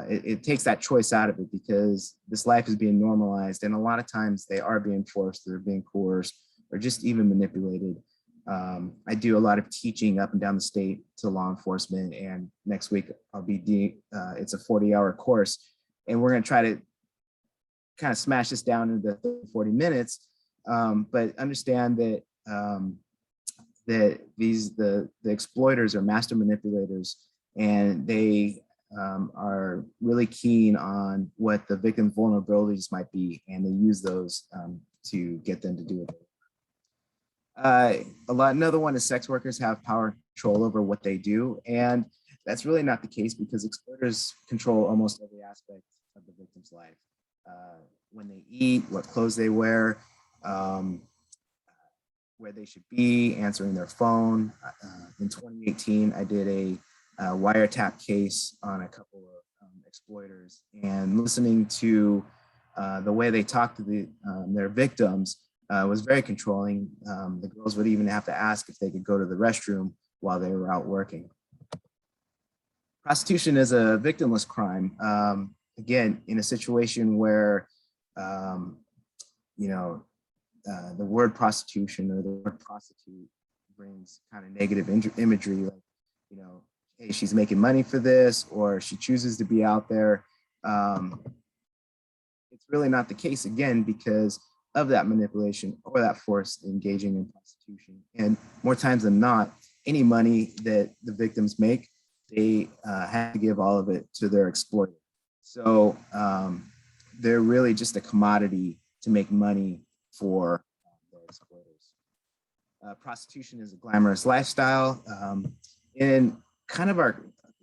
it takes that choice out of it, because this life is being normalized, and a lot of times they are being forced, they're being coerced, or just even manipulated. I do a lot of teaching up and down the state to law enforcement, and next week I'll be it's a 40-hour course, and we're going to try to kind of smash this down into 40 minutes, but understand that that the exploiters are master manipulators, and they are really keen on what the victim's vulnerabilities might be, and they use those to get them to do it. Another one is sex workers have power and control over what they do, and that's really not the case, because exploiters control almost every aspect of the victim's life. When they eat, what clothes they wear, where they should be, answering their phone. In 2018, I did a wiretap case on a couple of exploiters, and listening to the way they talk to their victims was very controlling. The girls would even have to ask if they could go to the restroom while they were out working. Prostitution is a victimless crime. Again, in a situation where, the word prostitution or the word prostitute brings kind of negative imagery, like, hey, she's making money for this, or she chooses to be out there. It's really not the case, again, because of that manipulation or that force engaging in prostitution. And more times than not, any money that the victims make, they have to give all of it to their exploiter. So they're really just a commodity to make money for their exploiters. Prostitution is a glamorous lifestyle. In kind of our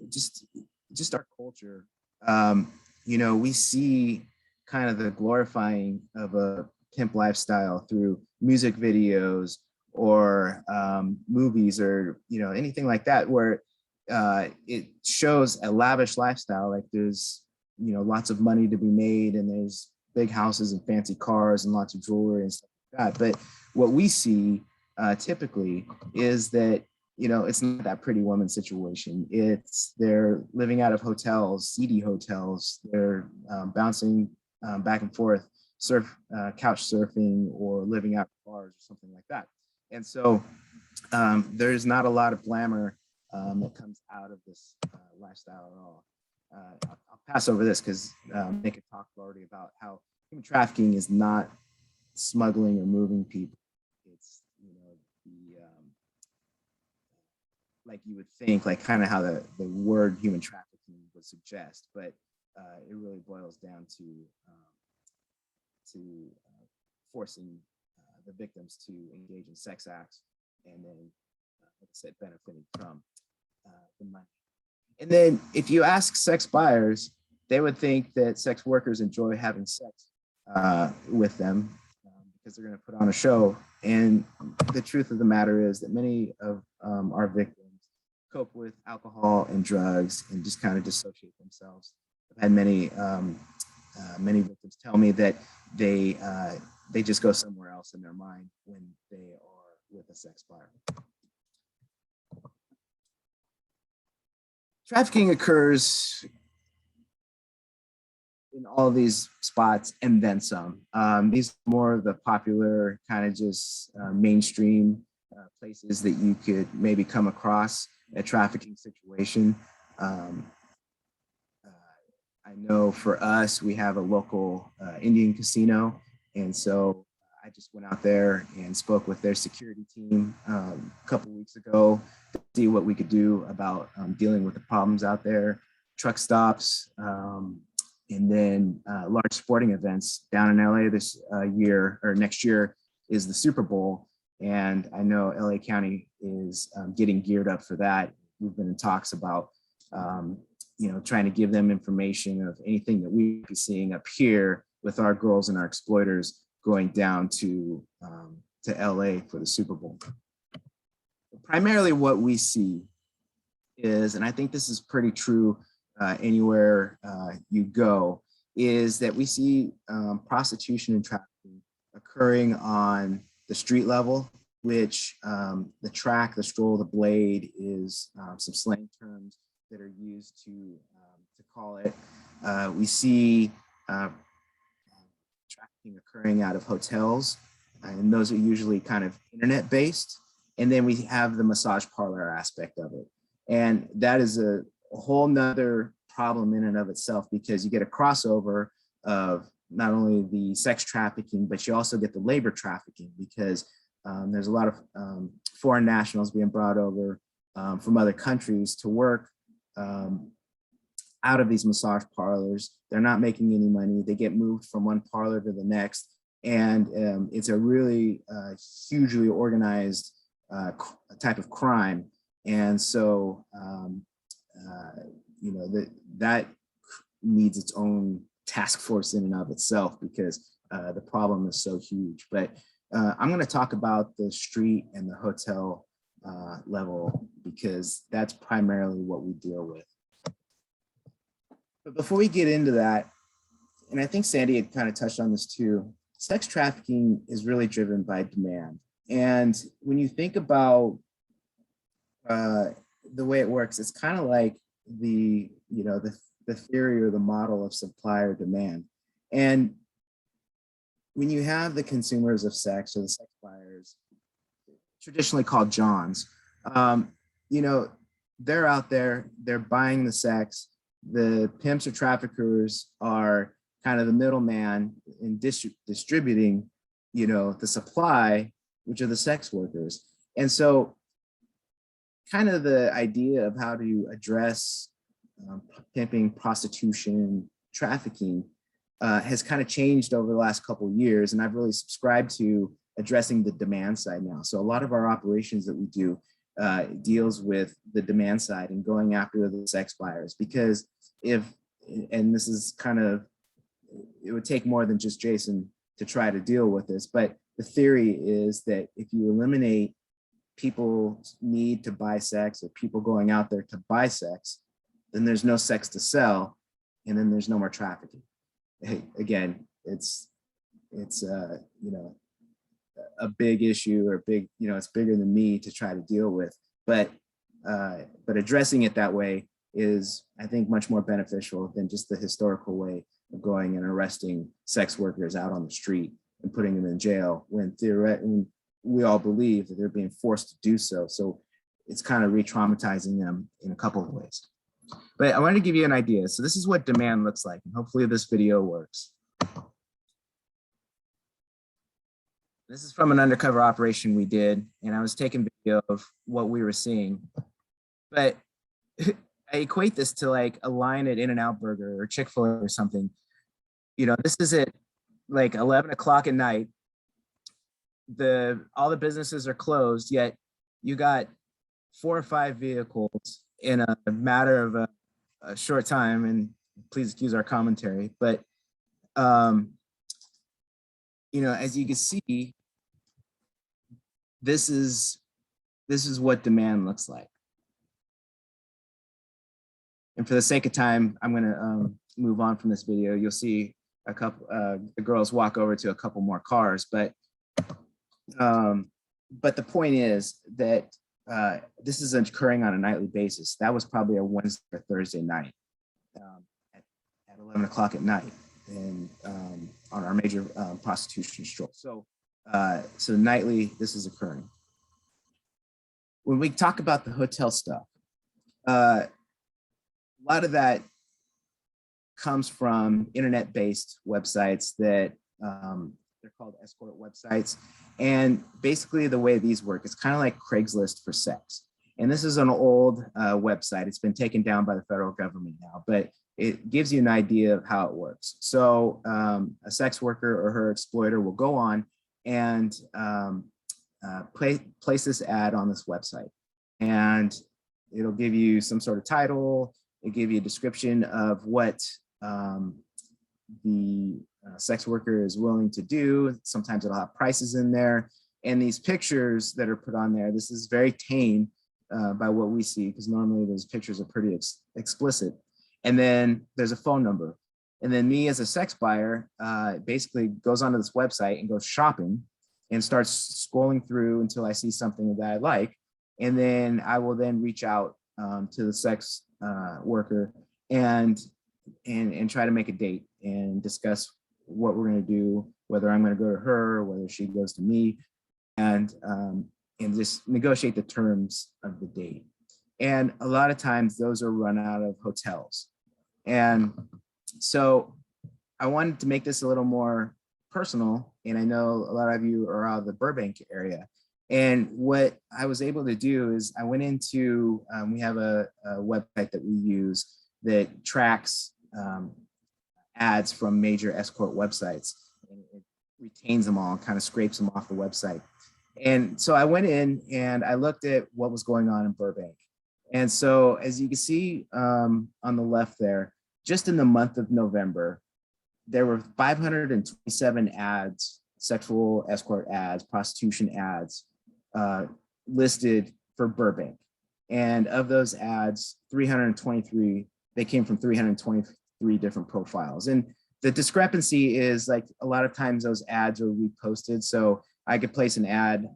just our culture, we see kind of the glorifying of a pimp lifestyle through music videos or movies, or anything like that, where it shows a lavish lifestyle. Like there's lots of money to be made, and there's big houses and fancy cars and lots of jewelry and stuff like that. But what we see typically is that it's not that pretty woman situation. They're living out of hotels, seedy hotels. They're bouncing back and forth, couch surfing, or living out of bars or something like that. And so there's not a lot of glamour that comes out of this lifestyle at all. I'll pass over this because Nick had talked already about how human trafficking is not smuggling or moving people. It's like you would think, like kind of how the word human trafficking would suggest, but it really boils down to forcing the victims to engage in sex acts, and then, like I said, benefiting from the money. And then if you ask sex buyers, they would think that sex workers enjoy having sex with them because they're going to put on a show. And the truth of the matter is that many of our victims cope with alcohol and drugs and just kind of dissociate themselves. I've had many victims tell me that they just go somewhere else in their mind when they are with a sex buyer. Trafficking occurs in all of these spots and then some. These are more of the popular kind of just mainstream places that you could maybe come across a trafficking situation. I know for us, we have a local Indian casino. And so I just went out there and spoke with their security team a couple of weeks ago to see what we could do about dealing with the problems out there, truck stops, and then large sporting events down in LA this year, or next year, is the Super Bowl. And I know LA County is getting geared up for that. We've been in talks about trying to give them information of anything that we'd be seeing up here with our girls and our exploiters going down to LA for the Super Bowl. Primarily what we see is, and I think this is pretty true anywhere you go, is that we see prostitution and trafficking occurring on the street level, which the track, the stroll, the blade is some slang terms that are used to call it. We see trafficking occurring out of hotels, and those are usually kind of internet based. And then we have the massage parlor aspect of it. And that is a whole nother problem in and of itself, because you get a crossover of not only the sex trafficking, but you also get the labor trafficking, because there's a lot of foreign nationals being brought over from other countries to work out of these massage parlors. They're not making any money. They get moved from one parlor to the next. And it's a really hugely organized type of crime. And so, you know, that needs its own task force in and of itself, because the problem is so huge. But I'm going to talk about the street and the hotel level, because that's primarily what we deal with. But before we get into that, and I think Sandy had kind of touched on this too, sex trafficking is really driven by demand. And when you think about the way it works, it's kind of like the theory or the model of supply or demand. And when you have the consumers of sex, or the sex buyers, traditionally called Johns, you know, they're out there, they're buying the sex. The pimps or traffickers are kind of the middleman in distributing, you know, the supply, which are the sex workers. And so kind of the idea of how to address pimping, prostitution, trafficking has kind of changed over the last couple of years. And I've really subscribed to addressing the demand side now. So a lot of our operations that we do deals with the demand side and going after the sex buyers, because and this is kind of, it would take more than just Jason to try to deal with this, but the theory is that if you eliminate people's need to buy sex, or people going out there to buy sex, then there's no sex to sell, and then there's no more trafficking. Again, it's you know, a big issue, or big, you know, it's bigger than me to try to deal with, but addressing it that way is, I think, much more beneficial than just the historical way of going and arresting sex workers out on the street and putting them in jail, when theoretically we all believe that they're being forced to do so. So it's kind of re-traumatizing them in a couple of ways. But I wanted to give you an idea. So this is what demand looks like, and hopefully this video works. This is from an undercover operation we did, and I was taking video of what we were seeing. But I equate this to like a line at In-N-Out Burger or Chick-fil-A or something. You know, this is at like 11 o'clock at night. All the businesses are closed, yet you got 4 or 5 vehicles in a matter of a short time, and please excuse our commentary, but you know, as you can see, this is what demand looks like. And for the sake of time, I'm going to move on from this video. You'll see a couple the girls walk over to a couple more cars, but the point is that this is occurring on a nightly basis. That was probably a Wednesday or Thursday night at 11 o'clock at night, and on our major prostitution stroll. So nightly, this is occurring. When we talk about the hotel stuff, a lot of that comes from internet-based websites that they're called escort websites. And basically the way these work, it's kind of like Craigslist for sex. And this is an old website. It's been taken down by the federal government now, but it gives you an idea of how it works. So a sex worker or her exploiter will go on and place this ad on this website. And it'll give you some sort of title. It'll give you a description of what the sex worker is willing to do. Sometimes it'll have prices in there. And these pictures that are put on there, this is very tame by what we see, because normally those pictures are pretty explicit. And then there's a phone number. And then me as a sex buyer basically goes onto this website and goes shopping and starts scrolling through until I see something that I like. And then I will then reach out to the sex worker and and try to make a date and discuss what we're going to do, whether I'm going to go to her, whether she goes to me, and just negotiate the terms of the date. And a lot of times those are run out of hotels. And so I wanted to make this a little more personal. And I know a lot of you are out of the Burbank area. And what I was able to do is I went into, we have a website that we use that tracks ads from major escort websites. And it retains them all and kind of scrapes them off the website. And so I went in and I looked at what was going on in Burbank. And so as you can see on the left there, just in the month of November, there were 527 ads, sexual escort ads, prostitution ads listed for Burbank. And of those ads, 323, they came from 323 different profiles. And the discrepancy is like a lot of times those ads are reposted. So I could place an ad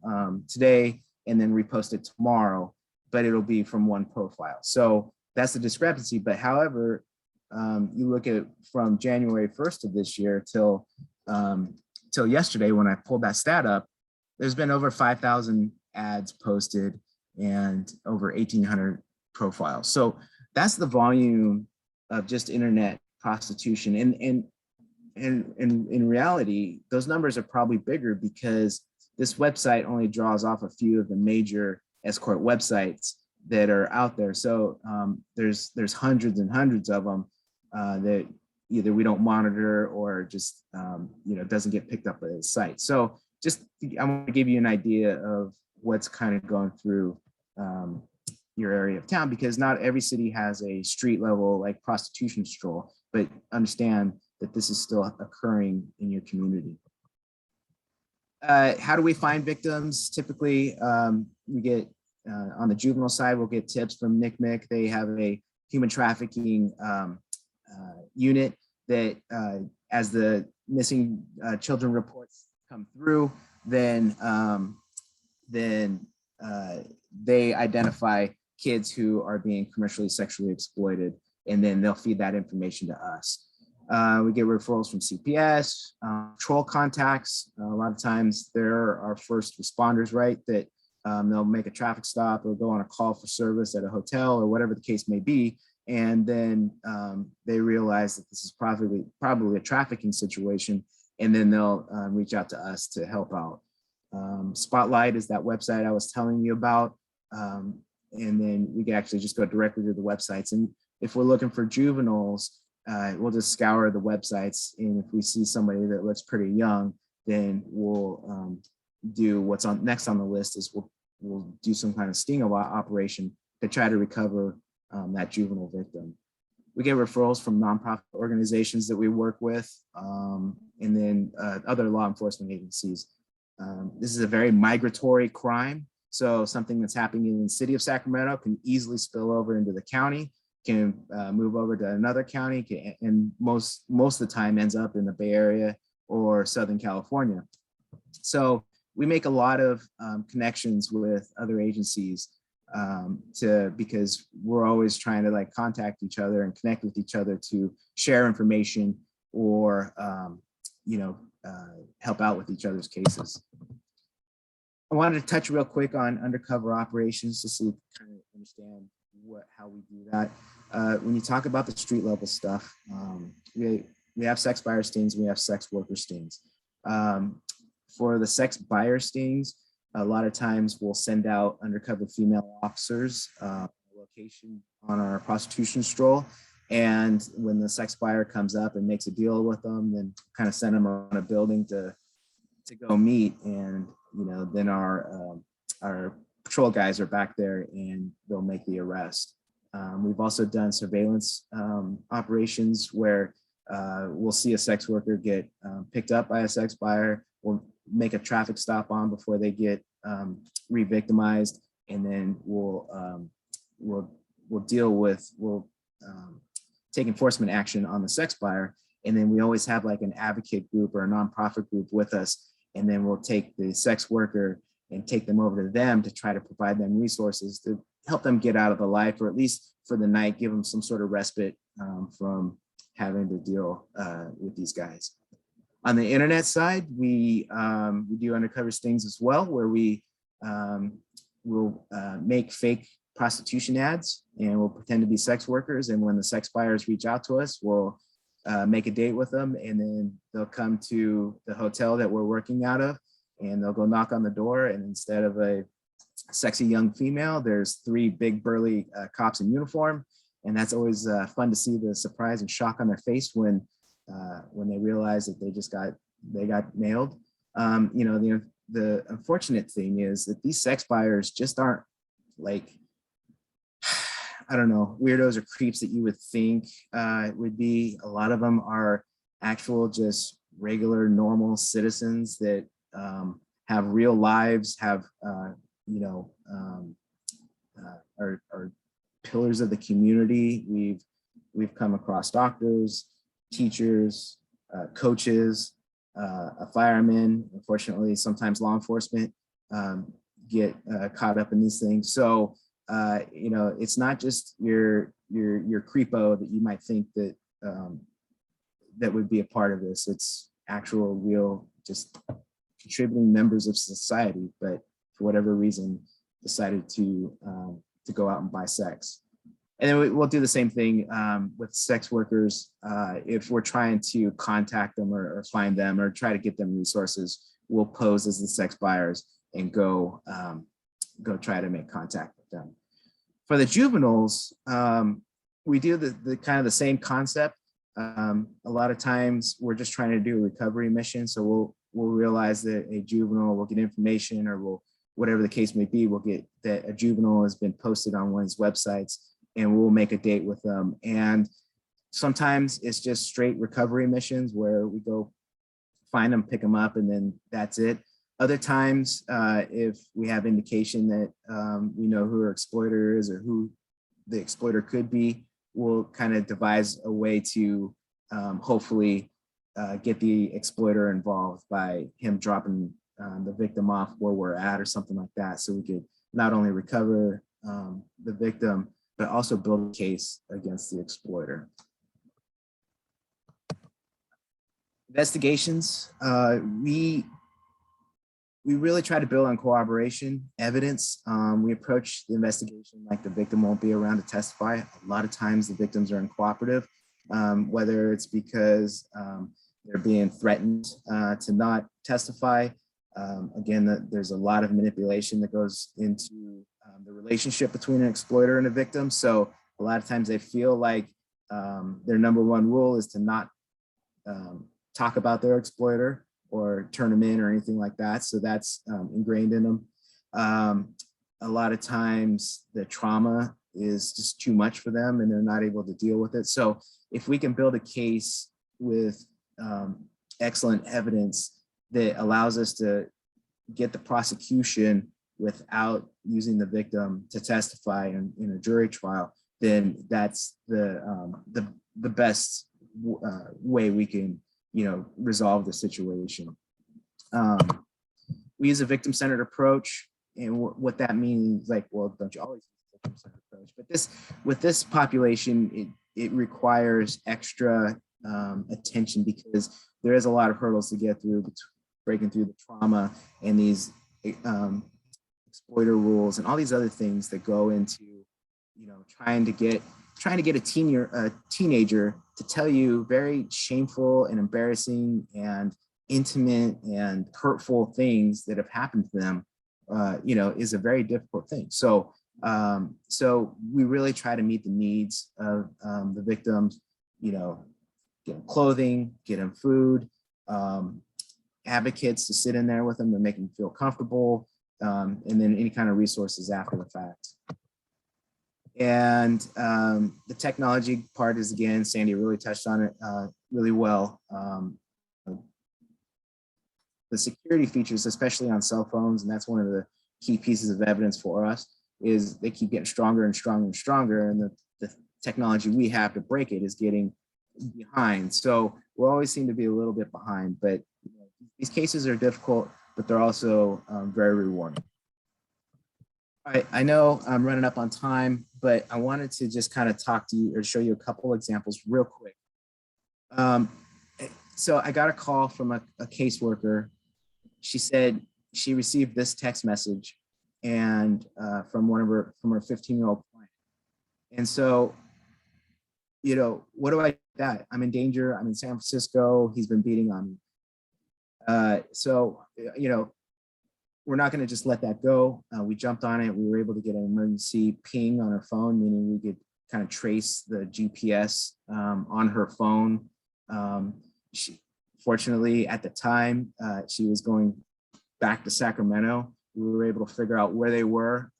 today and then repost it tomorrow, but it'll be from one profile. So that's the discrepancy. But however, you look at from January 1st of this year till yesterday when I pulled that stat up, there's been over 5,000 ads posted and over 1,800 profiles. So that's the volume of just internet prostitution. And in reality, those numbers are probably bigger because this website only draws off a few of the major escort websites that are out there. So there's hundreds and hundreds of them that either we don't monitor or just doesn't get picked up by the site. So just I want to give you an idea of what's kind of going through your area of town, because not every city has a street level like prostitution stroll, but understand that this is still occurring in your community. How do we find victims? Typically, we get on the juvenile side, we'll get tips from NCMEC. They have a human trafficking unit that as the missing children reports come through, then they identify kids who are being commercially sexually exploited, and then they'll feed that information to us. We get referrals from CPS, patrol contacts. A lot of times they're our first responders, right? That they'll make a traffic stop or go on a call for service at a hotel or whatever the case may be. And then they realize that this is probably a trafficking situation. And then they'll reach out to us to help out. Spotlight is that website I was telling you about. And then we can actually just go directly to the websites. And if we're looking for juveniles, we'll just scour the websites. And if we see somebody that looks pretty young, then we'll do what's next on the list is we'll do some kind of sting operation to try to recover that juvenile victim. We get referrals from nonprofit organizations that we work with, and then other law enforcement agencies. This is a very migratory crime. So something that's happening in the city of Sacramento can easily spill over into the county, can move over to another county, and most of the time ends up in the Bay Area or Southern California. So we make a lot of connections with other agencies because we're always trying to like contact each other and connect with each other to share information or help out with each other's cases. I wanted to touch real quick on undercover operations just so you kind of understand how we do that. When you talk about the street level stuff, we have sex buyer stings, we have sex worker stings. For the sex buyer stings, a lot of times we'll send out undercover female officers location on our prostitution stroll. And when the sex buyer comes up and makes a deal with them, then kind of send them around a building to go meet. And then our patrol guys are back there and they'll make the arrest. We've also done surveillance operations where we'll see a sex worker get picked up by a sex buyer. We'll make a traffic stop on before they get re-victimized, and then we'll take enforcement action on the sex buyer. And then we always have like an advocate group or a nonprofit group with us. And then we'll take the sex worker and take them over to them to try to provide them resources to help them get out of the life, or at least for the night, give them some sort of respite from having to deal with these guys. On the internet side, we do undercover stings as well, where we will make fake prostitution ads, and we'll pretend to be sex workers. And when the sex buyers reach out to us, we'll make a date with them, and then they'll come to the hotel that we're working out of, and they'll go knock on the door. And instead of a sexy young female, there's 3 big burly cops in uniform. And that's always fun to see the surprise and shock on their face when they realize that they got nailed. You know, the unfortunate thing is that these sex buyers just aren't like, I don't know, weirdos or creeps that you would think it would be. A lot of them are actual, just regular, normal citizens that have real lives, have, you know, are pillars of the community. We've come across doctors, teachers, coaches, a fireman. Unfortunately, sometimes law enforcement get caught up in these things. So, you know, it's not just your creepo that you might think that that would be a part of this. It's actual, real, just contributing members of society, but for whatever reason, decided to go out and buy sex. And then we'll do the same thing with sex workers. If we're trying to contact them or find them or try to get them resources, we'll pose as the sex buyers and go try to make contact with them. For the juveniles, we do the kind of the same concept. A lot of times we're just trying to do a recovery mission. So we'll realize that a juvenile will get information, or whatever the case may be, we'll get that a juvenile has been posted on one of these websites, and we'll make a date with them. And sometimes it's just straight recovery missions where we go find them, pick them up, and then that's it. Other times, if we have indication that we know who our exploiter is or who the exploiter could be, we'll kind of devise a way to hopefully get the exploiter involved by him dropping the victim off where we're at or something like that. So we could not only recover the victim, but also build a case against the exploiter. Investigations, we really try to build on corroboration evidence. We approach the investigation like the victim won't be around to testify. A lot of times the victims are uncooperative, whether it's because they're being threatened to not testify. Again, there's a lot of manipulation that goes into the relationship between an exploiter and a victim. So a lot of times they feel like their number one rule is to not talk about their exploiter or turn them in or anything like that. So that's ingrained in them. A lot of times the trauma is just too much for them and they're not able to deal with it. So if we can build a case with excellent evidence that allows us to get the prosecution without using the victim to testify in a jury trial, then that's the best way we can, resolve the situation. We use a victim-centered approach, and what that means, like, well, don't you always use a victim-centered approach? But with this population, it requires extra attention because there is a lot of hurdles to get through, breaking through the trauma and these exploiter rules and all these other things that go into, trying to get a teenager to tell you very shameful and embarrassing and intimate and hurtful things that have happened to them, is a very difficult thing. So we really try to meet the needs of the victims, get them clothing, get them food, advocates to sit in there with them to make them feel comfortable, and then any kind of resources after the fact. And the technology part is, again, Sandy really touched on it really well. The security features, especially on cell phones, and that's one of the key pieces of evidence for us, is they keep getting stronger and stronger and stronger, and the technology we have to break it is getting behind. So we always seem to be a little bit behind, but these cases are difficult, but they're also very rewarding. I know I'm running up on time, but I wanted to just kind of talk to you or show you a couple examples real quick So I got a call from a caseworker. She said she received this text message and from her 15-year-old client. And so, you know, what do I do with that? I'm in danger. I'm in San Francisco. He's been beating on me. So, you know, we're not going to just let that go. We jumped on it. We were able to get an emergency ping on her phone, meaning we could kind of trace the GPS on her phone. She, fortunately, at the time, she was going back to Sacramento. We were able to figure out where they were.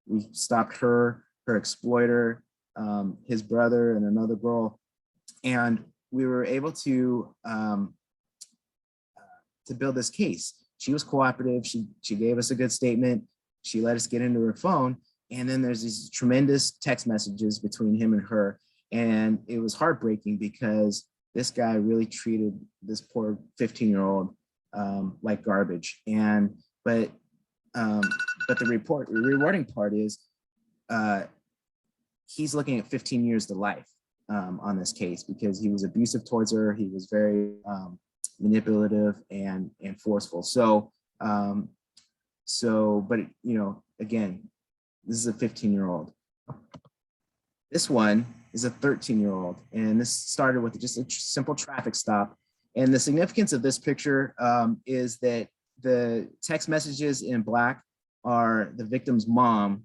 We stopped her exploiter, his brother, and another girl, and we were able to build this case. She was cooperative. She gave us a good statement. She let us get into her phone, and then there's these tremendous text messages between him and her, and it was heartbreaking because this guy really treated this poor 15-year-old like garbage. But the rewarding part is he's looking at 15 years to life on this case because he was abusive towards her. He was very manipulative and forceful. So, but you know, again, this is a 15-year-old. This one is a 13-year-old, and this started with just a simple traffic stop. And the significance of this picture is that the text messages in black are the victim's mom,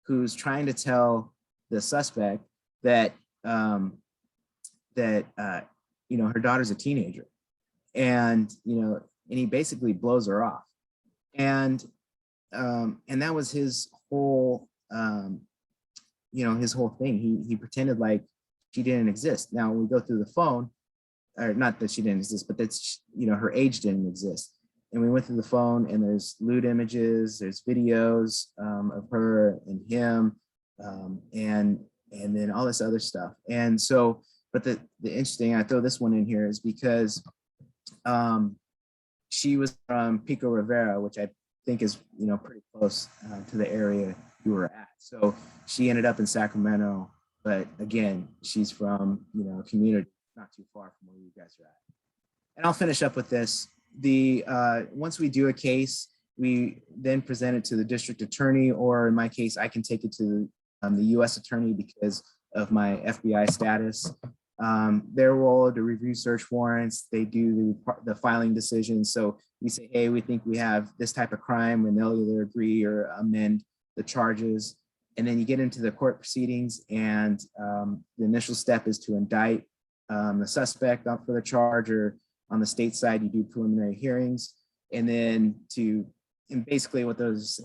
who's trying to tell the suspect that you know, her daughter's a teenager, and you know, and he basically blows her off, and that was his whole you know, his whole thing. He pretended like she didn't exist. Now when we go through the phone, or not that she didn't exist, but that's, you know, her age didn't exist. And we went through the phone, and there's lewd images, there's videos of her and him, and then all this other stuff. And so, but the interesting, I throw this one in here is because she was from Pico Rivera, which I think is, you know, pretty close to the area you were at. So she ended up in Sacramento, but again, she's from, you know, a community not too far from where you guys are at. And I'll finish up with this. Once we do a case, we then present it to the district attorney, or in my case, I can take it to the U.S. attorney because of my FBI status. Their role to review search warrants, they do the filing decisions. So we say, hey, we think we have this type of crime, and they'll either agree or amend the charges. And then you get into the court proceedings, and the initial step is to indict the suspect up for the charge, or on the state side, you do preliminary hearings. And then and basically what those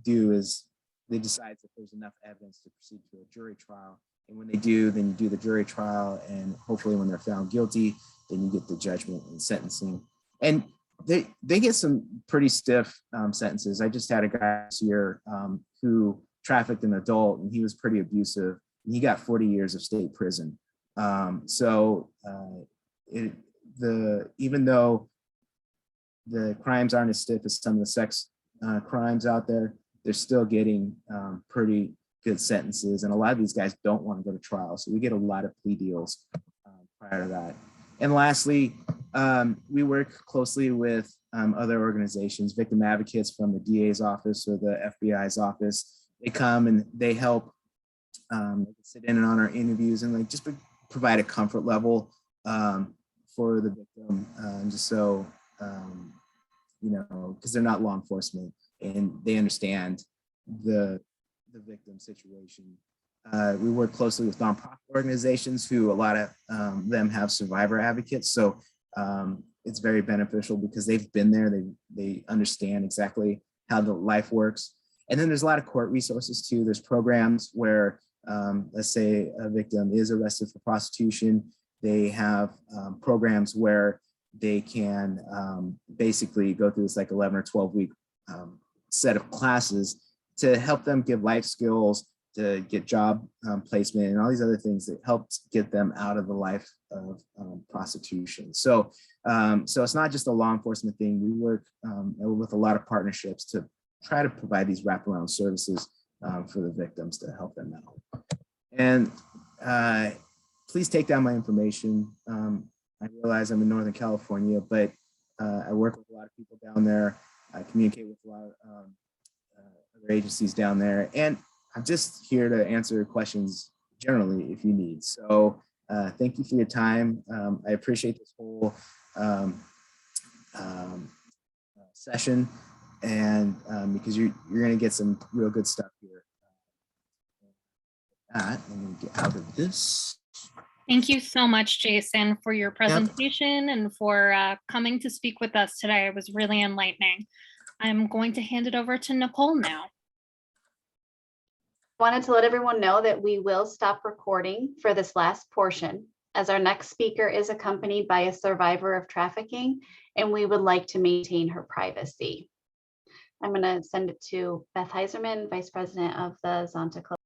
do is they decide if there's enough evidence to proceed to a jury trial. And when they do, then you do the jury trial, and hopefully when they're found guilty, then you get the judgment and sentencing. And they get some pretty stiff sentences. I just had a guy this year who trafficked an adult, and he was pretty abusive. And he got 40 years of state prison. Even though the crimes aren't as stiff as some of the sex crimes out there, they're still getting pretty good sentences. And a lot of these guys don't want to go to trial. So we get a lot of plea deals prior to that. And lastly, we work closely with other organizations, victim advocates from the DA's office or the FBI's office. They come and they help sit in on our interviews, and like just provide a comfort level for the victim, just so, you know, because they're not law enforcement and they understand the victim situation. We work closely with nonprofit organizations who a lot of them have survivor advocates. So it's very beneficial because they've been there. They understand exactly how the life works. And then there's a lot of court resources too. There's programs where, let's say a victim is arrested for prostitution. They have programs where they can basically go through this like 11 or 12 week set of classes to help them give life skills, to get job placement, and all these other things that helped get them out of the life of prostitution. So it's not just a law enforcement thing. We work with a lot of partnerships to try to provide these wraparound services for the victims to help them out. And please take down my information. I realize I'm in Northern California, but I work with a lot of people down there. I communicate with a lot of other agencies down there, and I'm just here to answer questions generally if you need. So thank you for your time. I appreciate this whole session, and because you're going to get some real good stuff here. I'm going to get out of this. Thank you so much, Jason, for your presentation and for coming to speak with us today. It was really enlightening. I'm going to hand it over to Nicole now. Wanted to let everyone know that we will stop recording for this last portion, as our next speaker is accompanied by a survivor of trafficking, and we would like to maintain her privacy. I'm going to send it to Beth Heiserman, Vice President of the Zonta Club.